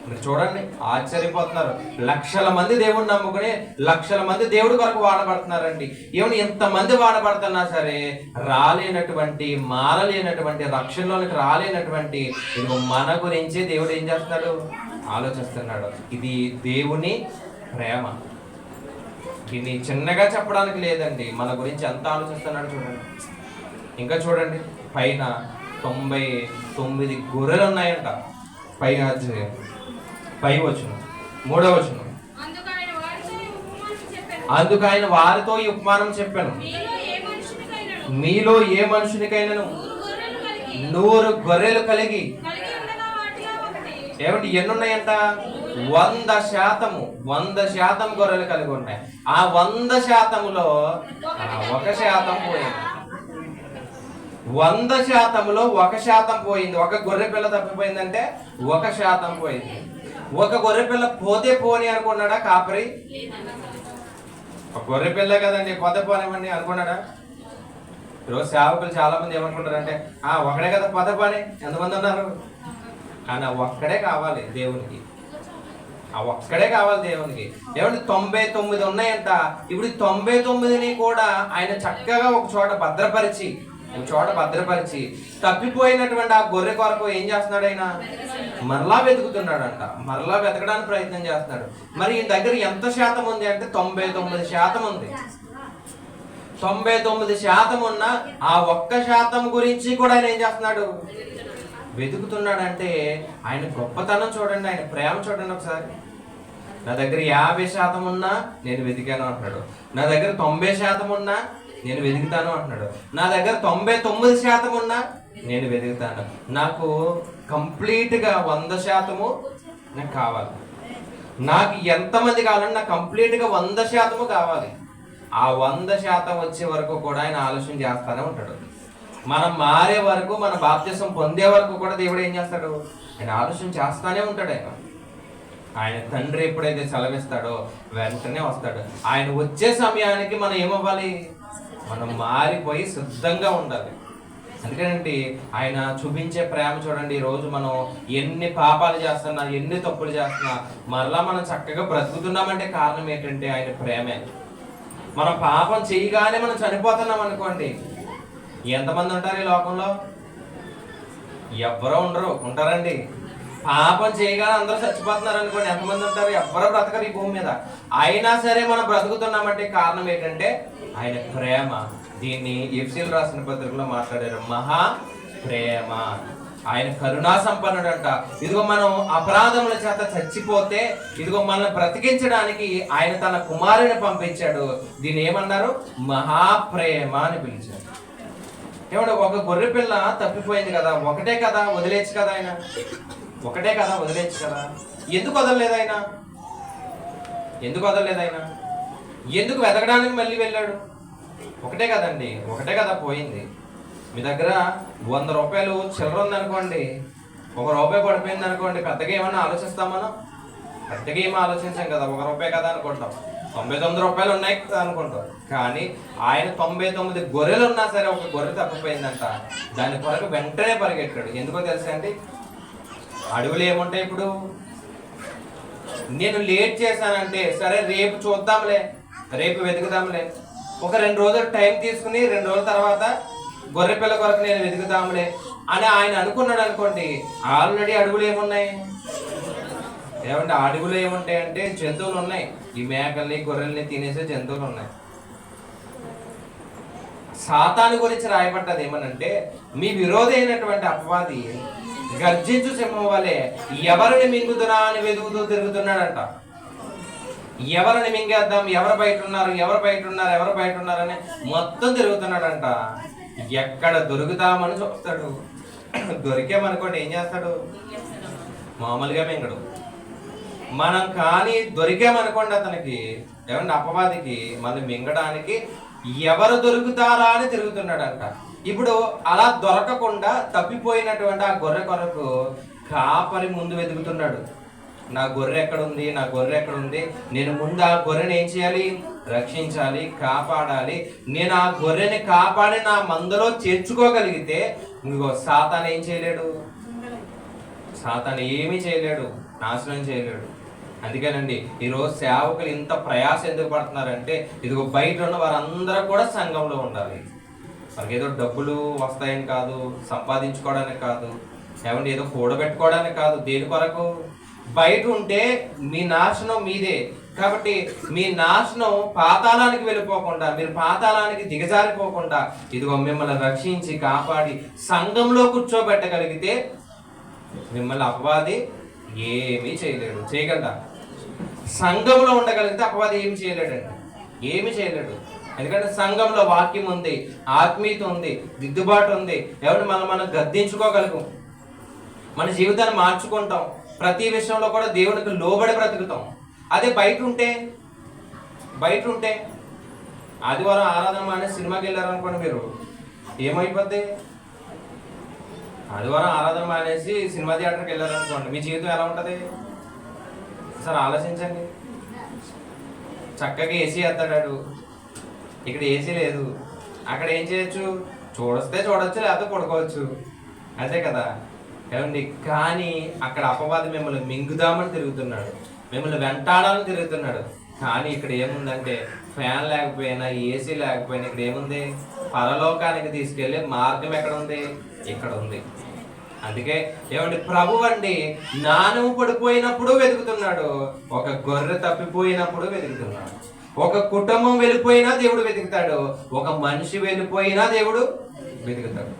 మీరు చూడండి, ఆశ్చర్యపోతున్నారు. లక్షల మంది దేవుడిని నమ్ముకుని లక్షల మంది దేవుడి కొరకు వాడబడుతున్నారండి. ఏమని ఎంతమంది వాడబడుతున్నా సరే రాలేనటువంటి, మారలేనటువంటి, రక్షణలోనికి రాలేనటువంటి ఇది మన గురించి దేవుడు ఏం చేస్తున్నాడు, ఆలోచిస్తున్నాడు. ఇది దేవుని ప్రేమ. దీన్ని చిన్నగా చెప్పడానికి లేదండి, మన గురించి ఎంత ఆలోచిస్తున్నాడు చూడండి. ఇంకా చూడండి, పైన 99 గొర్రెలు ఉన్నాయంట. పై వచనం, 3వ వచనం. అందుకు ఆయన వారితో ఈ ఉపమానం చెప్పాను, మీలో ఏ మనుషునికైనాను 100 గొర్రెలు కలిగి ఏమిటి ఎన్ని ఉన్నాయంట, 100% గొర్రెలు కలిగి ఉన్నాయి. ఆ 100%లో 1% పోయింది. 100%లో 1% పోయింది. ఒక గొర్రె పిల్ల తప్పిపోయిందంటే 1% పోయింది. ఒక గొర్రె పిల్ల పోతే పోని అనుకున్నాడా కాపరి? ఒక గొర్రె పిల్ల కదండి, పోతే పోనివ్వండి అనుకున్నాడా? ఈరోజు సేవకులు చాలా మంది ఏమనుకుంటారంటే, ఒకడే కదా పోతే పోని, ఎంతమంది ఉన్నారు? కానీ ఒక్కడే కావాలి దేవునికి, ఒక్కడే కావాలి దేవునికి. ఏమంటే 99 ఉన్నాయంట. ఇప్పుడు 99ని కూడా ఆయన చక్కగా ఒక చోట భద్రపరిచి తప్పిపోయినటువంటి ఆ గొర్రె కొరకు ఏం చేస్తున్నాడు, ఆయన మరలా వెతుకుతున్నాడంట. మరలా వెతకడానికి ప్రయత్నం చేస్తున్నాడు. మరి ఈ దగ్గర ఎంత శాతం ఉంది అంటే 99% ఉంది. 99% ఉన్న ఆ 1% గురించి కూడా ఆయన ఏం చేస్తున్నాడు, వెతుకుతున్నాడంటే ఆయన గొప్పతనం చూడండి, ఆయన ప్రేమ చూడండి ఒకసారి. నా దగ్గర 50% ఉన్నా నేను వెతికాను అంటున్నాడు. నా దగ్గర 90% ఉన్నా నేను వెతుకుతాను అంటున్నాడు. నా దగ్గర 99% ఉన్నా నేను వెతుకుతాను. నాకు కంప్లీట్గా 100% నాకు కావాలి. నాకు ఎంతమంది కావాలంటే నాకు కంప్లీట్గా 100% కావాలి. ఆ 100% వచ్చే వరకు కూడా ఆయన ఆలోచన చేస్తానే ఉంటాడు. మనం మారే వరకు, మన బాప్తిసం పొందే వరకు కూడా దేవుడు ఏం చేస్తాడు, ఆయన ఆలోచన చేస్తానే ఉంటాడు. ఆయన తండ్రి ఎప్పుడైతే సెలవిస్తాడో వెంటనే వస్తాడు. ఆయన వచ్చే సమయానికి మనం ఏమవ్వాలి, మనం మారిపోయి సిద్ధంగా ఉండాలి. అందుకేనండి ఆయన చూపించే ప్రేమ చూడండి. ఈరోజు మనం ఎన్ని పాపాలు చేస్తున్నా, ఎన్ని తప్పులు చేస్తున్నా, మరలా మనం చక్కగా బ్రతుకుతున్నామంటే కారణం ఏంటంటే ఆయన ప్రేమే. మనం పాపం చేయగానే మనం చనిపోతున్నాం అనుకోండి, ఎంతమంది ఉంటారు ఈ లోకంలో? ఎవ్వరూ ఉంటారండి. పాపం చేయగానే అందరూ చచ్చిపోతున్నారు అనుకోండి, ఎంతమంది ఉంటారు? ఎవ్వరూ బ్రతకరు ఈ భూమి మీద. అయినా సరే మనం బ్రతుకుతున్నామంటే కారణం ఏంటంటే ఆయన ప్రేమ. దీన్ని ఎఫెసీయులకు రాసిన పత్రికలో మాట్లాడారు, మహా ప్రేమ. ఆయన కరుణా సంపన్నుడు అంట. ఇదిగో మనం అపరాధముల చేత చచ్చిపోతే ఇదిగో మనల్ని బ్రతికించడానికి ఆయన తన కుమారుని పంపించాడు. దీన్ని ఏమన్నారు, మహాప్రేమ అని పిలిచారు. ఏమంటే ఒక గొర్రె పిల్ల తప్పిపోయింది కదా, ఒకటే కదా వదిలేచ్చు కదా, ఆయన ఒకటే కదా వదిలేచ్చు కదా. ఎందుకు వదలలేదు ఆయన? ఎందుకు వెతకడానికి మళ్ళీ వెళ్ళాడు? ఒకటే కదండి, ఒకటే కదా పోయింది. మీ దగ్గర 100 రూపాయలు చిల్లర ఉందనుకోండి, 1 రూపాయి పడిపోయింది అనుకోండి, పెద్దగా ఏమన్నా ఆలోచిస్తాం మనం? పెద్దగా ఏమో ఆలోచించాం కదా, 1 రూపాయి కదా అనుకుంటాం. 99 రూపాయలు ఉన్నాయి కదా అనుకుంటాం. కానీ ఆయన 99 గొర్రెలు ఉన్నా సరే ఒక గొర్రె తప్పిపోయిందంట, దాని కొరకు వెంటనే పరిగెట్టాడు. ఎందుకో తెలుసా అండి, అడవులు ఏముంటాయి ఇప్పుడు, నేను లేట్ చేశానంటే సరే రేపు చూద్దాంలే, రేపు వెతుకుదాంలే, ఒక 2 రోజులు టైం తీసుకుని 2 రోజుల తర్వాత గొర్రె పిల్ల కొరకు నేను వెతుకుదాంలే అని ఆయన అనుకున్నాడు అనుకోండి. ఆల్రెడీ అడవులు ఏమున్నాయి, ఏమంటే అడవులు ఏముంటాయంటే జంతువులు ఉన్నాయి. ఈ మేకల్ని గొర్రెల్ని తినేసే జంతువులు ఉన్నాయి. సాతాను గురించి రాయబడ్డది ఏమనంటే, మీ విరోధి అయినటువంటి అపవాది గర్జించు సింహం వలె ఎవరిని మింగుతున్నా అని వెతుకుతూ తిరుగుతున్నాడంట. ఎవరిని మింగేద్దాం, ఎవరు బయట ఉన్నారని మొత్తం తిరుగుతున్నాడంట. ఎక్కడ దొరుకుతామని చూస్తాడు. దొరికామనుకోండి ఏం చేస్తాడు? మామూలుగా మింగడు. మనం కానీ దొరికామనుకోండి అతనికి, ఏమంటే అపవాదికి, మళ్ళీ మింగడానికి ఎవరు దొరుకుతారా అని తిరుగుతున్నాడంట. ఇప్పుడు అలా దొరకకుండా తప్పిపోయినటువంటి ఆ గొర్రె కొరకు కాపరి ముందు వెతుకుతున్నాడు. నా గొర్రె ఎక్కడుంది, నా గొర్రె ఎక్కడుంది, నేను ముందు ఆ గొర్రెని ఏం చేయాలి? రక్షించాలి, కాపాడాలి. నేను ఆ గొర్రెని కాపాడి నా మందలో చేర్చుకోగలిగితే ఇంకో సాతాను ఏం చేయలేడు, సాతాను ఏమీ చేయలేడు, నాశనం చేయలేడు. అందుకేనండి ఈరోజు సేవకులు ఇంత ప్రయాస ఎందుకు పడుతున్నారంటే, ఇదిగో బయట ఉన్న వారందరూ కూడా సంఘంలో ఉండాలి. మనకి ఏదో డబ్బులు వస్తాయని కాదు, సంపాదించుకోవడానికి కాదు, ఏమంటే ఏదో కూడబెట్టుకోవడానికి కాదు. దేని కొరకు? బయట ఉంటే మీ నాశనం మీదే. కాబట్టి మీ నాశనం పాతాళానికి వెళ్ళిపోకుండా, మీరు పాతాళానికి దిగజారిపోకుండా ఇదిగో మిమ్మల్ని రక్షించి కాపాడి సంఘంలో కూర్చోబెట్టగలిగితే మిమ్మల్ని అపవాది ఏమీ చేయలేడు. చేయగలరా? సంఘంలో ఉండగలిగితే అపవాది ఏమి చేయలేడండి, ఏమి చేయలేడు. ఎందుకంటే సంఘంలో వాక్యం ఉంది, ఆత్మీయత ఉంది, దిద్దుబాటు ఉంది. ఎవరు మనం గద్దించుకోగలుగుతాం, మన జీవితాన్ని మార్చుకుంటాం, ప్రతి విషయంలో కూడా దేవునికి లోబడి బ్రతుకుతాం. అదే బయట ఉంటే ఆదివారం ఆరాధన అనే సినిమాకి వెళ్ళారనుకోండి, మీరు ఏమైపోద్ది? ఆదివారం ఆరాధన మానేసి సినిమా థియేటర్కి వెళ్ళారనుకోండి, మీ జీవితం ఎలా ఉంటుంది? సార్ ఆలోచించండి. చక్కగా ఏసీ వేస్తాడు, ఇక్కడ ఏసీ లేదు. అక్కడ ఏం చేయొచ్చు? చూడొస్తే చూడొచ్చు, లేకపోతే పడుకోవచ్చు, అంతే కదా. ఏమండి? కానీ అక్కడ అపవాది మిమ్మల్ని మింగుదామని తిరుగుతున్నాడు, మిమ్మల్ని వెంటాడాలని తిరుగుతున్నాడు. కానీ ఇక్కడ ఏముందంటే ఫ్యాన్ లేకపోయినా, ఏసీ లేకపోయినా ఇక్కడ ఏముంది? పరలోకానికి తీసుకెళ్లే మార్గం ఎక్కడ ఉంది? ఇక్కడ ఉంది. అందుకే ఏమండి, ప్రభు అండి నానము పడిపోయినప్పుడు వెతుకుతున్నాడు, ఒక గొర్రె తప్పిపోయినప్పుడు వెతుకుతున్నాడు. ఒక కుటుంబం వెళ్ళిపోయినా దేవుడు వెతుకుతాడు, ఒక మనిషి వెళ్ళిపోయినా దేవుడు వెతుకుతాడు.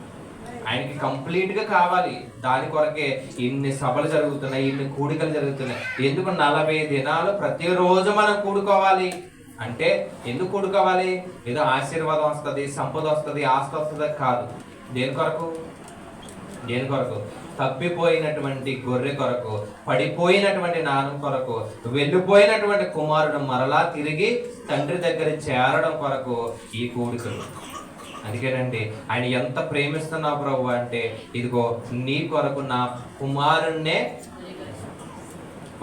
ఆయనకి కంప్లీట్గా కావాలి. దాని కొరకే ఇన్ని సభలు జరుగుతున్నాయి, ఇన్ని కూడికలు జరుగుతున్నాయి. ఎందుకు 40 దినాలు ప్రతిరోజు మనం కూడుకోవాలి అంటే, ఎందుకు కూడుకోవాలి? ఏదో ఆశీర్వాదం వస్తుంది, సంపద వస్తుంది, ఆస్తి వస్తుంది కాదు. దేని కొరకు? తప్పిపోయినటువంటి గొర్రె కొరకు, పడిపోయినటువంటి నాన్న కొరకు, వెళ్ళిపోయినటువంటి కుమారుడు మరలా తిరిగి తండ్రి దగ్గర చేరడం కొరకు ఈ కూడికలు. అందుకేనండి ఆయన ఎంత ప్రేమిస్తున్నావు ప్రభు అంటే, ఇదిగో నీ కొరకు నా కుమారుణ్ణే.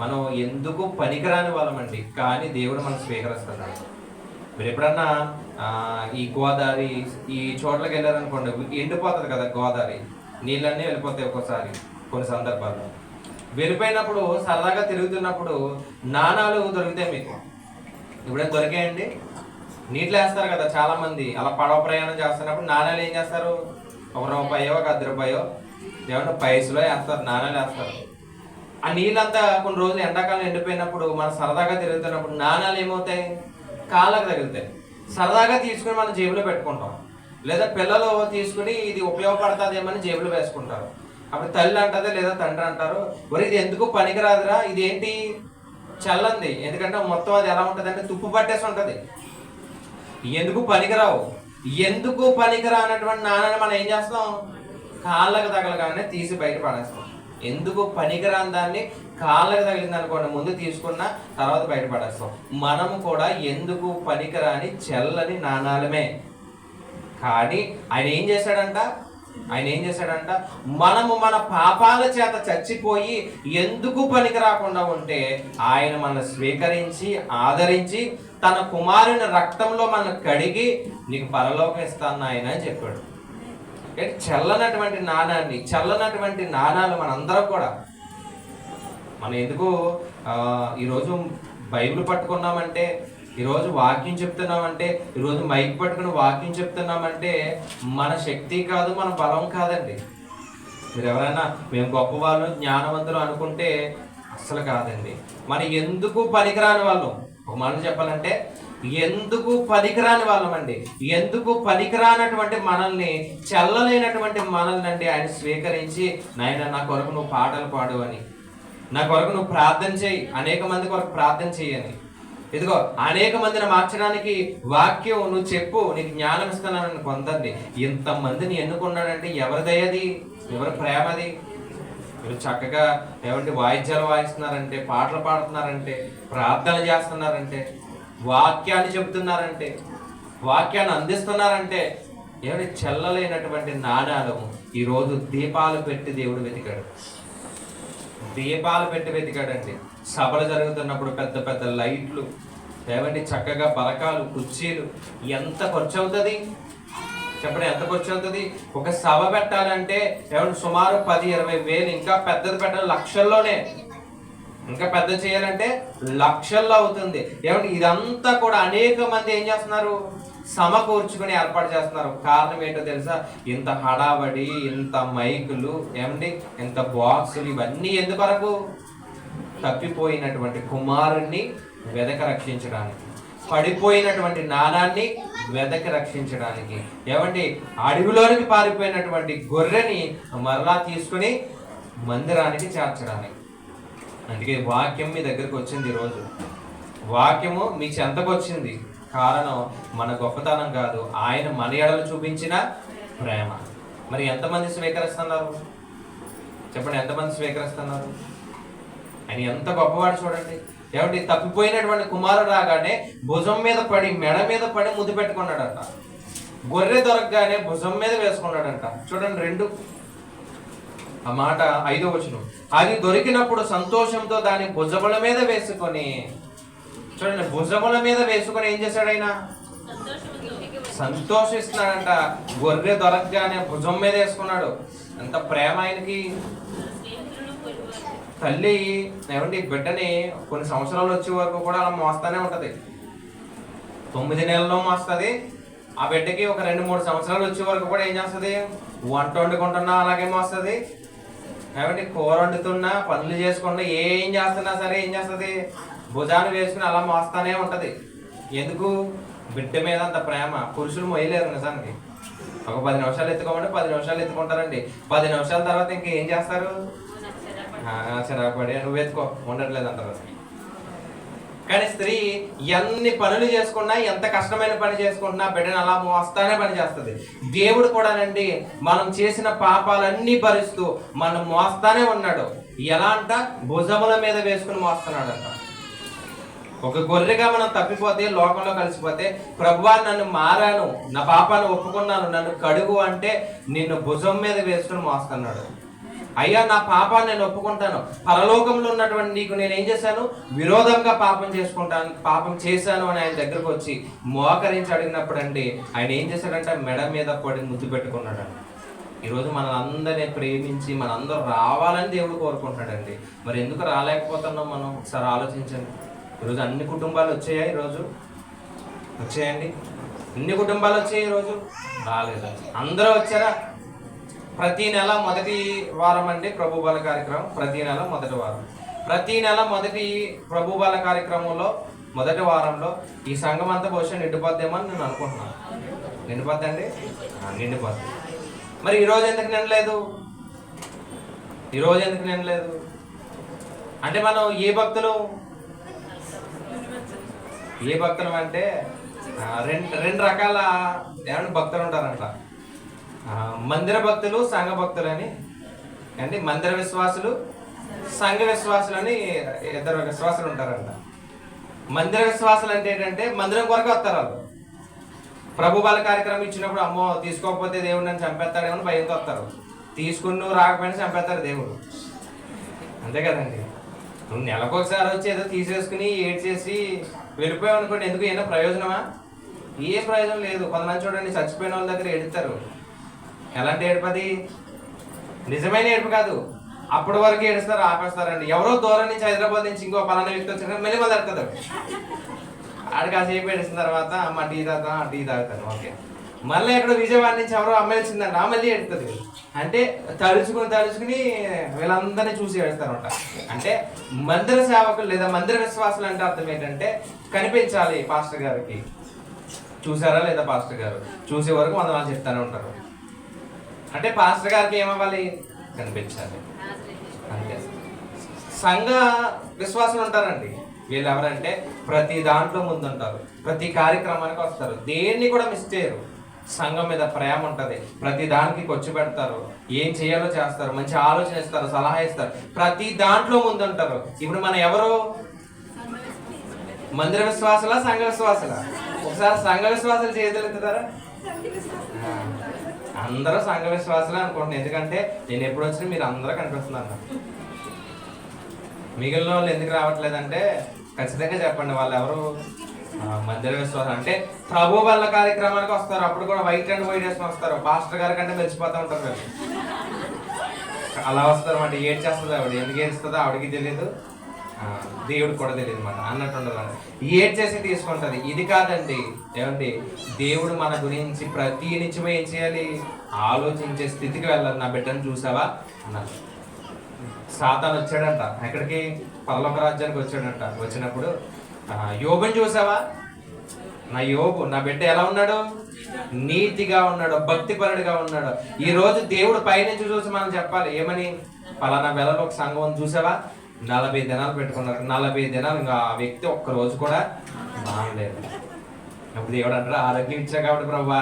మనం ఎందుకు పనికిరాని వాళ్ళమండి, కానీ దేవుడు మనం స్వీకరిస్తున్నాడు. మీరు ఎప్పుడన్నా ఈ గోదావరి ఈ చోట్లకి వెళ్ళారనుకోండి, ఎండిపోతుంది కదా గోదావరి, నీళ్ళన్నీ వెళ్ళిపోతాయి ఒక్కోసారి కొన్ని సందర్భాల్లో. వెళ్ళిపోయినప్పుడు సరదాగా తిరుగుతున్నప్పుడు నాణాలు దొరుకుతాయి మీకు. ఇప్పుడేం దొరికాయండి? నీటిలో వేస్తారు కదా చాలా మంది. అలా పడవ ప్రయాణం చేస్తున్నప్పుడు నాణాలు ఏం చేస్తారు? ₹1, ఒక ₹10 ఏమన్నా పైసలో వేస్తారు, నాణాలు వేస్తారు. ఆ నీళ్ళంతా కొన్ని రోజులు ఎండాకాలం ఎండిపోయినప్పుడు మనం సరదాగా తిరుగుతున్నప్పుడు నాణాలు ఏమవుతాయి? కాళ్ళకు తగులుతాయి. సరదాగా తీసుకుని మనం జేబులో పెట్టుకుంటాం, లేదా పిల్లలు తీసుకుని ఇది ఉపయోగపడుతుందేమని జేబులో వేసుకుంటారు. అప్పుడు తల్లి అంటది లేదా తండ్రి అంటారు, మరి ఇది ఎందుకు పనికిరాదురా, ఇది ఏంటి చల్లంది. ఎందుకంటే మొత్తం అది ఎలా ఉంటుంది అంటే తుప్పు పట్టేసి ఉంటుంది. ఎందుకు పనికిరావు, ఎందుకు పనికిరా అన్నటువంటి నాన్నని మనం ఏం చేస్తాం? కాళ్ళకు తగలగానే తీసి బయట పడేస్తాం. ఎందుకు పనికిరాని దాన్ని కాళ్ళకు తగిలింది అనుకోండి, ముందు తీసుకున్న తర్వాత బయట పడేస్తాం. మనము కూడా ఎందుకు పనికిరాని చెల్లని నాణాలమే. కానీ ఆయన ఏం చేశాడంట, మనము మన పాపాల చేత చచ్చిపోయి ఎందుకు పనికి రాకుండా ఉంటే ఆయన మన స్వీకరించి ఆదరించి తన కుమారుని రక్తంలో మనం కడిగి నీకు పరలోకం ఇస్తాను ఆయన అని చెప్పాడు. చల్లనటువంటి నాణాలు మనందరం కూడా. మనం ఎందుకు ఈరోజు బైబిల్ పట్టుకున్నామంటే, ఈరోజు వాక్యం చెప్తున్నామంటే, ఈరోజు మైక్ పట్టుకుని వాక్యం చెప్తున్నామంటే మన శక్తి కాదు, మన బలం కాదండి. మీరు ఎవరైనా మేము గొప్పవాళ్ళు జ్ఞానవంతులు అనుకుంటే అస్సలు కాదండి. మన ఎందుకు పనికిరాని వాళ్ళం. ఒక మాట చెప్పాలంటే ఎందుకు పనికిరాని వాళ్ళం అండి. ఎందుకు పనికిరానటువంటి మనల్ని, చల్లలేనటువంటి మనల్ని అండి ఆయన స్వీకరించి, నాయన నా కొరకు నువ్వు పాటలు పాడు అని, నా కొరకు నువ్వు ప్రార్థన చేయి, అనేక మంది కొరకు ప్రార్థన చేయని. ఇదిగో అనేక మందిని మార్చడానికి వాక్యం నువ్వు చెప్పు, నీకు జ్ఞానం ఇస్తానని పొందండి. ఇంతమందిని ఎన్నుకున్నాడంటే ఎవరి దయది? ఎవరి ప్రేమ అది? మీరు చక్కగా ఏమంటే వాయిద్యాలు వాయిస్తున్నారంటే, పాటలు పాడుతున్నారంటే, ప్రార్థన చేస్తున్నారంటే, వాక్యాన్ని చెబుతున్నారంటే, వాక్యాన్ని అందిస్తున్నారంటే, ఏమంటే చెల్లలేనటువంటి నాణాలు ఈరోజు దీపాలు పెట్టి దేవుడు వెతికాడు. దీపాలు పెట్టి వెతికాడండి. సభలు జరుగుతున్నప్పుడు పెద్ద పెద్ద లైట్లు, ఏమంటే చక్కగా పలకాలు, కుర్చీలు, ఎంత ఖర్చు అవుతుంది చెప్పండి? ఎంత ఖర్చు అవుతుంది? ఒక సభ పెట్టాలంటే ఏమంటే సుమారు 10-20 వేలు, ఇంకా పెద్దది పెట్టాలి లక్షల్లోనే, ఇంకా పెద్ద చేయాలంటే లక్షల్లో అవుతుంది. ఏమంటే ఇదంతా కూడా అనేక మంది ఏం చేస్తున్నారు? సమకూర్చుకుని ఏర్పాటు చేస్తున్నారు. కారణం ఏంటో తెలుసా? ఇంత హడావడి, ఇంత మైకులు, ఏమండి ఇంత బాక్సులు, ఇవన్నీ ఎందుకొరకు? తప్పిపోయినటువంటి కుమారుణ్ణి వెదక రక్షించడానికి, పడిపోయినటువంటి నాణాన్ని వెదక రక్షించడానికి, ఏమండి అడవిలోనికి పారిపోయినటువంటి గొర్రెని మరలా తీసుకుని మందిరానికి చేర్చడానికి. అందుకే వాక్యం మీ దగ్గరకు వచ్చింది. ఈరోజు వాక్యము మీ చెంతకు వచ్చింది. కారణం మన గొప్పతనం కాదు, ఆయన మన ఎడలు చూపించిన ప్రేమ. మరి ఎంతమంది స్వీకరిస్తున్నారు చెప్పండి? ఎంతమంది స్వీకరిస్తున్నారు? ఆయన ఎంత గొప్పవాడు చూడండి. ఏమంటే తప్పిపోయినటువంటి కుమారుడు రాగానే భుజం మీద పడి, మెడ మీద పడి ముద్దు పెట్టుకున్నాడంట. గొర్రె దొరకగానే భుజం మీద వేసుకున్నాడంట. చూడండి 2 ఆ మాట 5వ వచనం. అది దొరికినప్పుడు సంతోషంతో దాని భుజముల మీద వేసుకొని, చూడండి భుజముల మీద వేసుకొని ఏం చేశాడు? ఆయన సంతోషిస్తున్నాడంట. గొర్రె దొరకగానే భుజం మీద వేసుకున్నాడు. ఎంత ప్రేమ ఆయనకి. తల్లి ఏమంటే బిడ్డని కొన్ని సంవత్సరాలు వచ్చే వరకు కూడా అలా మోస్తానే ఉంటది. 9 నెలల్లో మోస్తుంది. ఆ బిడ్డకి ఒక 2-3 సంవత్సరాలు వచ్చే వరకు కూడా ఏం చేస్తుంది? వంట వండుకుంటున్నా అలాగే మోస్తుంది. ఏమంటే కూర వండుతున్నా, పనులు చేసుకున్నా, ఏం చేస్తున్నా సరే ఏం చేస్తుంది? భుజాన్ని వేసుకుని అలా మోస్తానే ఉంటది. ఎందుకు? బిడ్డ మీద అంత ప్రేమ. పురుషులు మొయ్యలేరు నిజానికి. ఒక 10 నిమిషాలు ఎత్తుకోమంటే 10 నిమిషాలు ఎత్తుకుంటారండి. 10 నిమిషాల తర్వాత ఇంకేం చేస్తారు? చిరాకుపడి నువ్వు ఎత్తుకో, ఉండట్లేదు అంటారు. కానీ స్త్రీ ఎన్ని పనులు చేసుకున్నా, ఎంత కష్టమైన పని చేసుకుంటున్నా బిడ్డను అలా మోస్తానే పని చేస్తుంది. దేవుడు కూడానండి మనం చేసిన పాపాలన్నీ భరిస్తూ మనం మోస్తానే ఉన్నాడు. ఎలా అంట? భుజముల మీద వేసుకుని మోస్తున్నాడంట. ఒక గొర్రెగా మనం తప్పిపోతే, లోకంలో కలిసిపోతే, ప్రభువా నన్ను మారాను, నా పాపాన్ని ఒప్పుకున్నాను, నన్ను కడుగు అంటే నిన్ను భుజం మీద వేసుకుని మోస్తున్నాడు. అయ్యా నా పాపాన్ని నేను ఒప్పుకుంటాను, పరలోకంలో ఉన్నటువంటి నీకు నేను ఏం చేశాను? విరోధంగా పాపం చేశాను అని ఆయన దగ్గరకు వచ్చి మోకరించి అడిగినప్పుడు అండి ఆయన ఏం చేశాడంటే మెడ మీద పడి ముద్దు పెట్టుకున్నాడండి. ఈరోజు మనల్ని ప్రేమించి మనందరూ రావాలని దేవుడు కోరుకుంటున్నాడండి. మరి ఎందుకు రాలేకపోతున్నాం మనం? ఒకసారి ఆలోచించండి. ఈరోజు అన్ని కుటుంబాలు వచ్చాయా? ఈరోజు వచ్చాయండి? అన్ని కుటుంబాలు వచ్చాయి ఈరోజు? రాలేదు. అందరూ వచ్చారా? ప్రతి నెల మొదటి వారం అండి ప్రభు బాల కార్యక్రమం. ప్రతి నెల మొదటి వారం, ప్రతి నెల మొదటి ప్రభు బాల కార్యక్రమంలో మొదటి వారంలో ఈ సంఘం అంతా బహుశా నిండిపోద్దేమో అని నేను అనుకుంటున్నాను. నిండిపోద్దండి? నిండిపోద్ది. మరి ఈరోజు ఎందుకు నిండలేదు? ఈరోజు ఎందుకు నిండలేదు అంటే మనం ఏ భక్తులు అంటే రెండు రకాల ఏమంటే భక్తులు ఉంటారంట. మందిర భక్తులు, సంఘ భక్తులు అని. అంటే మందిర విశ్వాసులు, సంఘ విశ్వాసులు అని 2 విశ్వాసులు ఉంటారంట. మందిర విశ్వాసులు అంటే ఏంటంటే మందిరం కొరకు వస్తారు వాళ్ళు. ప్రభు బాల కార్యక్రమం ఇచ్చినప్పుడు అమ్మో తీసుకోకపోతే దేవుడు నన్ను చంపేస్తాడేమో భయంతో వస్తారు. తీసుకుని నువ్వు రాకపోయినా చంపేస్తాడు దేవుడు. అంతే కదండి. నువ్వు నెలకొకసారి వచ్చి ఏదో తీసేసుకుని ఏడ్చేసి వెళ్ళిపోయావు అనుకోండి, ఎందుకు? ఏమైనా ప్రయోజనమా? ఏ ప్రయోజనం లేదు. కొంతమంది చూడండి చచ్చిపోయిన వాళ్ళ దగ్గర ఏడుస్తారు. ఎలాంటి ఏడుపది? నిజమైన ఏడుపు కాదు. అప్పటి వరకు ఏడుస్తారు, ఆపేస్తారండి. ఎవరో దూరం నుంచి హైదరాబాద్ నుంచి ఇంకో పలానా వ్యక్తి వచ్చారు, మళ్ళీ మొదలుతాడు. ఆడికి కాసేపు ఏడిసిన తర్వాత అమ్మ టీ తాగుతాను. ఓకే, మళ్ళీ ఎక్కడ విజయవాడ నుంచి ఎవరో అమ్మాయి వచ్చిందంట, మళ్ళీ ఏడుతుంది. అంటే తలుచుకుని వీళ్ళందరినీ చూసి ఏడుస్తారనమాట. అంటే మందిర సేవకులు లేదా మందిర విశ్వాసులు అంటే అర్థం ఏంటంటే కనిపించాలి పాస్టర్ గారికి. చూసారా లేదా పాస్టర్ గారు? చూసే వరకు 100 వాళ్ళు చెప్తానే ఉంటారు. అంటే పాస్టర్ గారికి ఏమవ్వాలి? కనిపించాలి అంతే. సంఘ విశ్వాసులు ఉంటారండి. వీళ్ళు ఎవరంటే ప్రతి దాంట్లో ముందుంటారు, ప్రతి కార్యక్రమానికి వస్తారు, దేన్ని కూడా మిస్ చేయరు. సంఘం మీద ప్రేమ ఉంటుంది, ప్రతి దానికి ఖర్చు పెడతారు, ఏం చేయాలో చేస్తారు, మంచి ఆలోచన ఇస్తారు, సలహా ఇస్తారు, ప్రతి దాంట్లో ముందుంటారు. ఇప్పుడు మనం ఎవరు? మందిర విశ్వాసులా సంఘ విశ్వాసులా? ఒకసారి సంఘ విశ్వాసాలు చేయగలుగుతారా? అందరూ సంఘ విశ్వాసులే అనుకుంటున్నాను, ఎందుకంటే నేను ఎప్పుడు వచ్చినా మీరు అందరూ కనిపిస్తున్నారు. మిగిలిన వాళ్ళు ఎందుకు రావట్లేదంటే ఖచ్చితంగా చెప్పండి, వాళ్ళు ఎవరు? మందిర విశ్వాసం. అంటే ప్రభు వాళ్ళ కార్యక్రమానికి వస్తారు, అప్పుడు కూడా వైట్ అండ్ వైట్ వేసుకొని వస్తారు. పాస్టర్ గారి కంటే మెరిచిపోతూ ఉంటారు మీరు. అలా వస్తారు అన్నమాట. ఏడ్ చేస్తుంది ఆవిడ, ఎందుకు ఏడుస్తుందో ఆవిడకి తెలియదు, దేవుడికి కూడా తెలియదు అన్నమాట. అన్నట్టు ఉండదు, ఏడ్ చేసి తీసుకుంటుంది. ఇది కాదండి, ఏమండి, దేవుడు మన గురించి ప్రతి నిత్యమే ఏం చేయాలి? ఆలోచించే స్థితికి వెళ్ళాలి. నా బిడ్డను చూసావా అన్నారు. సాతాను వచ్చాడంట, ఎక్కడికి? పరలోక రాజ్యానికి వచ్చాడంట. వచ్చినప్పుడు యోబుని చూసావా? నా యోబు, నా బిడ్డ ఎలా ఉన్నాడు? నీతిగా ఉన్నాడు, భక్తిపరుడిగా ఉన్నాడు. ఈ రోజు దేవుడు పైనుంచి చూసి మనం చెప్పాలి ఏమని? పలానా వేళలో ఒక సంఘం చూసావా? 40 దినాలు పెట్టుకున్నారు. 40 దినాలు ఇంకా ఆ వ్యక్తి ఒక్క రోజు కూడా మానలేదు. అప్పుడు దేవుడు అంటారు, ఆరోగ్యం ఇచ్చా కాబట్టి ప్రభా,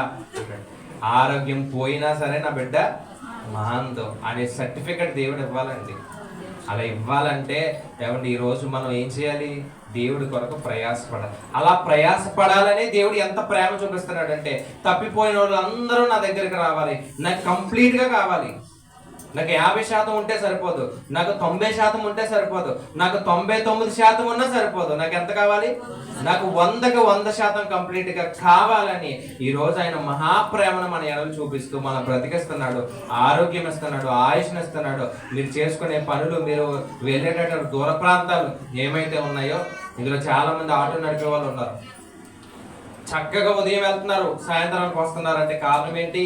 ఆరోగ్యం పోయినా సరే నా బిడ్డ మాందో అనే సర్టిఫికెట్ దేవుడు ఇవ్వాలండి. అలా ఇవ్వాలంటే ఏమండి, ఈరోజు మనం ఏం చేయాలి? దేవుడి కొరకు ప్రయాసపడాలి. అలా ప్రయాసపడాలని దేవుడు ఎంత ప్రేమ చూపిస్తున్నాడు అంటే, తప్పిపోయిన వాళ్ళు అందరూ నా దగ్గరికి రావాలి, నాకు కంప్లీట్గా కావాలి. నాకు 50% ఉంటే సరిపోదు, నాకు 90% ఉంటే సరిపోదు, నాకు 99% ఉన్నా సరిపోదు. నాకు ఎంత కావాలి? నాకు 100కి 100% కంప్లీట్గా కావాలని ఈరోజు ఆయన మహాప్రేమను మన ఎడలు చూపిస్తూ మన బ్రతికిస్తున్నాడు, ఆరోగ్యం ఇస్తున్నాడు, ఆయుష్ను ఇస్తున్నాడు. మీరు చేసుకునే పనులు, మీరు వెళ్ళేటటువంటి దూర ప్రాంతాలు ఏమైతే ఉన్నాయో, ఇందులో చాలా మంది ఆటో నడిపే వాళ్ళు ఉన్నారు. చక్కగా ఉదయం వెళ్తున్నారు, సాయంత్రానికి వస్తున్నారు. అంటే కారణం ఏంటి?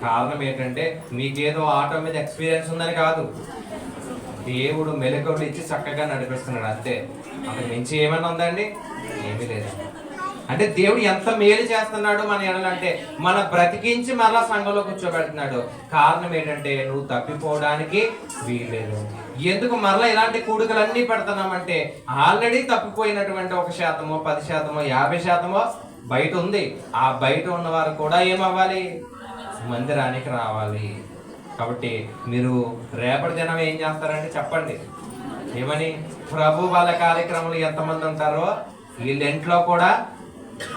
కారణం ఏంటంటే మీకేదో ఆటో మీద ఎక్స్పీరియన్స్ ఉందని కాదు, దేవుడు మెలకువలు ఇచ్చి చక్కగా నడిపిస్తున్నాడు అంతే. అంతకు మించి ఏమైనా ఉందండి? ఏమీ లేదు. అంటే దేవుడు ఎంత మేలు చేస్తున్నాడు మన ఎడలంటే, మన బ్రతికించి మరలా సంఘంలో కూర్చోబెడుతున్నాడు. కారణం ఏంటంటే నువ్వు తప్పిపోవడానికి వీల్లేదు. ఎందుకు మరలా ఇలాంటి కూడుకలన్నీ పెడుతున్నామంటే, ఆల్రెడీ తప్పిపోయినటువంటి 1%, 10%, 50% బయట ఉంది. ఆ బయట ఉన్నవారు కూడా ఏమవ్వాలి? మందిరానికి రావాలి. కాబట్టి మీరు రేపటి దినం ఏం చేస్తారంటే చెప్పండి, ఏమని? ప్రభు వాళ్ళ కార్యక్రమాలు ఎంతమంది ఉంటారో వీళ్ళ ఇంట్లో కూడా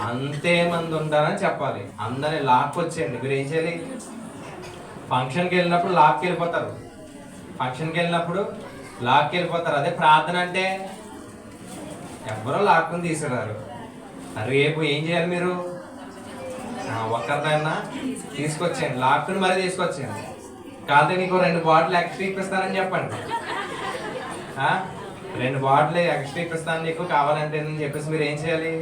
అంతే మంది ఉంటారని చెప్పాలి. అందరిని లాక్కొచ్చేయండి. మీరు ఏం చేయాలి? ఫంక్షన్కి వెళ్ళినప్పుడు లాక్కి వెళ్ళిపోతారు, అదే ప్రార్థన అంటే ఎవరో లాక్కుని తీసుకురారు. రేపు ఏం చేయాలి? మీరు ఒక్కరిదైనా తీసుకొచ్చేయండి, లాక్కుని మరీ తీసుకొచ్చేయండి. కాదు నీకు 2 బాటిల్ ఎక్స్ట్రా ఇప్పిస్తానని చెప్పండి. 2 బాటిల్ ఎక్స్ట్రా ఇప్పిస్తాను నీకు కావాలంటే అని చెప్పేసి మీరు ఏం చేయాలి?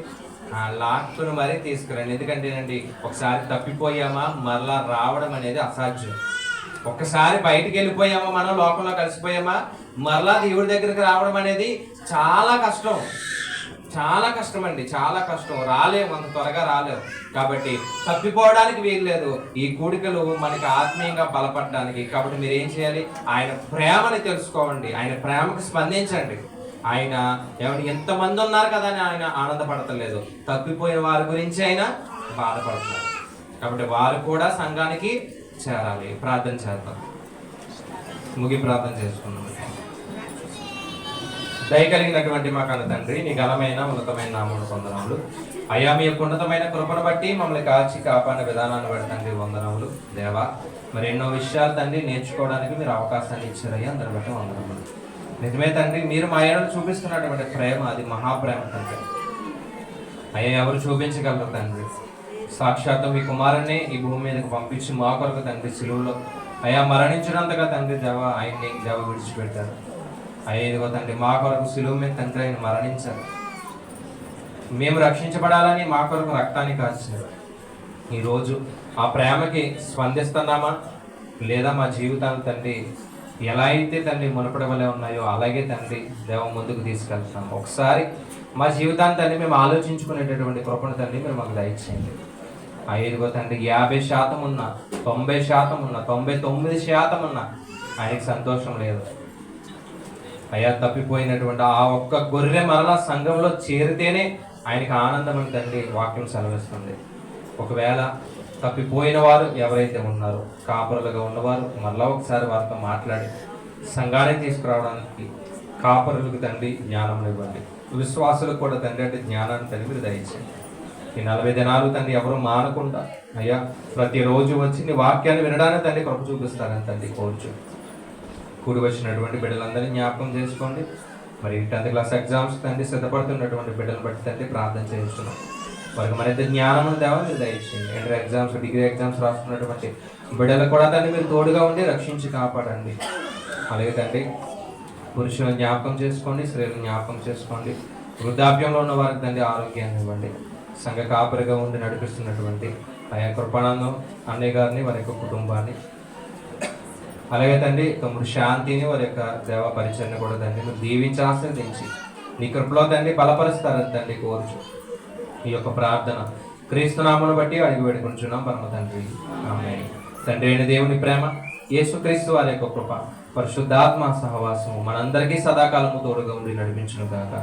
లాక్కుని మరీ తీసుకురండి. ఎందుకంటేనండి, ఒకసారి తప్పిపోయామా మరలా రావడం అనేది అసాధ్యం. ఒక్కసారి బయటికి వెళ్ళిపోయామా, మనం లోకంలో కలిసిపోయామా, మరలా దేవుడి దగ్గరికి రావడం అనేది చాలా కష్టం. చాలా కష్టం అండి, చాలా కష్టం. రాలేము, అంత త్వరగా రాలేము. కాబట్టి తప్పిపోవడానికి వీల్లేదు. ఈ కూడికలు మనకి ఆత్మీయంగా బలపడడానికి. కాబట్టి మీరు ఏం చేయాలి? ఆయన ప్రేమని తెలుసుకోండి, ఆయన ప్రేమకు స్పందించండి. ఆయన ఏమని ఎంతమంది ఉన్నారు కదా అని ఆయన ఆనందపడతలేదు, తప్పిపోయిన వారి గురించి ఆయన బాధపడుతున్నారు. కాబట్టి వారు కూడా సంఘానికి చేరాలి. ప్రార్థన చేద్దాం, ముగి ప్రార్థన చేసుకున్నాం. దయకలిగినటువంటి మా కన్న తండ్రి, నీ ఘనమైన ఉన్నతమైన నామమున వందనములు అయ్యా. మీ యొక్క ఉన్నతమైన కృపను బట్టి మమ్మల్ని కాచి కాపాడిన విధానాన్ని బట్టి తండ్రి వందనములు దేవా. మరి ఎన్నో విషయాలు తండ్రి నేర్చుకోవడానికి మీరు అవకాశాన్ని ఇచ్చారయ్యా, అందరి బట్టి వందనములు. నిజమే తండ్రి, మీరు మా ఏడలు చూపిస్తున్నటువంటి ప్రేమ అది మహాప్రేమ తండ్రి. అయ్యా ఎవరు చూపించగలరు తండ్రి? సాక్షాత్తు మీ కుమారుని ఈ భూమి మీదకి పంపించి మా కొరకు తండ్రి సిలువలో అయ్యా మరణించినంతగా తండ్రి ఆయన్ని విడిచిపెట్టారు. అయ్యేదిగో తండ్రి మా కొరకు సిలువ మీద తండ్రి ఆయన మరణించారు. మేము రక్షించబడాలని మా కొరకు రక్తాన్ని కాల్చారు. ఈరోజు ఆ ప్రేమకి స్పందిస్తున్నామా లేదా మా జీవితాలు తండ్రి ఎలా అయితే తండ్రి మునపడి వలె ఉన్నాయో అలాగే తండ్రి దేవ ముందుకు తీసుకెళ్తాం. ఒకసారి మా జీవితాన్ని తండ్రి మేము ఆలోచించుకునేటటువంటి కృపను తండ్రి మీరు మాకు దయచేయండి. ఐదుగో తండ్రి 50% ఉన్నా, 90% ఉన్నా, 99% ఉన్నా ఆయనకి సంతోషం లేదు. అయ్యా తప్పిపోయినటువంటి ఆ ఒక్క గొర్రె మరలా సంఘంలో చేరితేనే ఆయనకి ఆనందం అని తండ్రి వాక్యం సెలవిస్తుంది. ఒకవేళ తప్పిపోయిన వారు ఎవరైతే ఉన్నారో, కాపరులుగా ఉన్నవారు మళ్ళా ఒకసారి వారితో మాట్లాడి సంఘానికి తీసుకురావడానికి కాపరులకు తండ్రి జ్ఞానం ఇవ్వండి. విశ్వాసులకు కూడా తండ్రి అంటే జ్ఞానాన్ని తండ్రి మీరు దయచేయండి. ఈ 40 దినాలు తండ్రి ఎవరు మానకుండా అయ్యా ప్రతిరోజు వచ్చి నీ వాక్యాన్ని వినడానికి తండ్రి కృప చూపిస్తారని తండ్రి కోరుచు. కూడి వచ్చినటువంటి బిడ్డలందరినీ జ్ఞాపకం చేసుకోండి. మరి 10th క్లాస్ ఎగ్జామ్స్ తండ్రి సిద్ధపడుతున్నటువంటి బిడ్డలు బట్టి తండ్రి ప్రార్థన చేస్తున్నాం. వారికి మరింత జ్ఞానం దేవా మీరు దయచేయండి. ఇంటర్ ఎగ్జామ్స్, డిగ్రీ ఎగ్జామ్స్ రాస్తున్నటువంటి బిడ్డలకు కూడా తండ్రి మీరు తోడుగా ఉండి రక్షించి కాపాడండి. అలాగే తండ్రి పురుషులను జ్ఞాపకం చేసుకోండి, స్త్రీలను జ్ఞాపకం చేసుకోండి. వృద్ధాప్యంలో ఉన్న వారికి తండ్రి ఆరోగ్యాన్ని ఇవ్వండి. సంఘ కాపరిగా ఉండి నడిపిస్తున్నటువంటి ఆయా కృపానందం అన్నయ్య గారిని, వారి యొక్క కుటుంబాన్ని, అలాగే తండ్రి తమ్ముడు శాంతిని, వారి యొక్క దేవ పరిచయాన్ని కూడా తండ్రి మీరు దీవించి ఆశీర్వదించి నీ కృపలో తండ్రి బలపరుస్తారని తండ్రి కోరుచు. ఈ యొక్క ప్రార్థన క్రీస్తునామను బట్టి అడిగి వేడుకుంటున్నాం పరమ తండ్రి, ఆమేన్. తండ్రి అయిన దేవుని ప్రేమ, యేసుక్రీస్తు వారి యొక్క కృప, పరిశుద్ధాత్మ సహవాసము మనందరికీ సదాకాలము తోడుగా ఉండి నడిపించును గాక.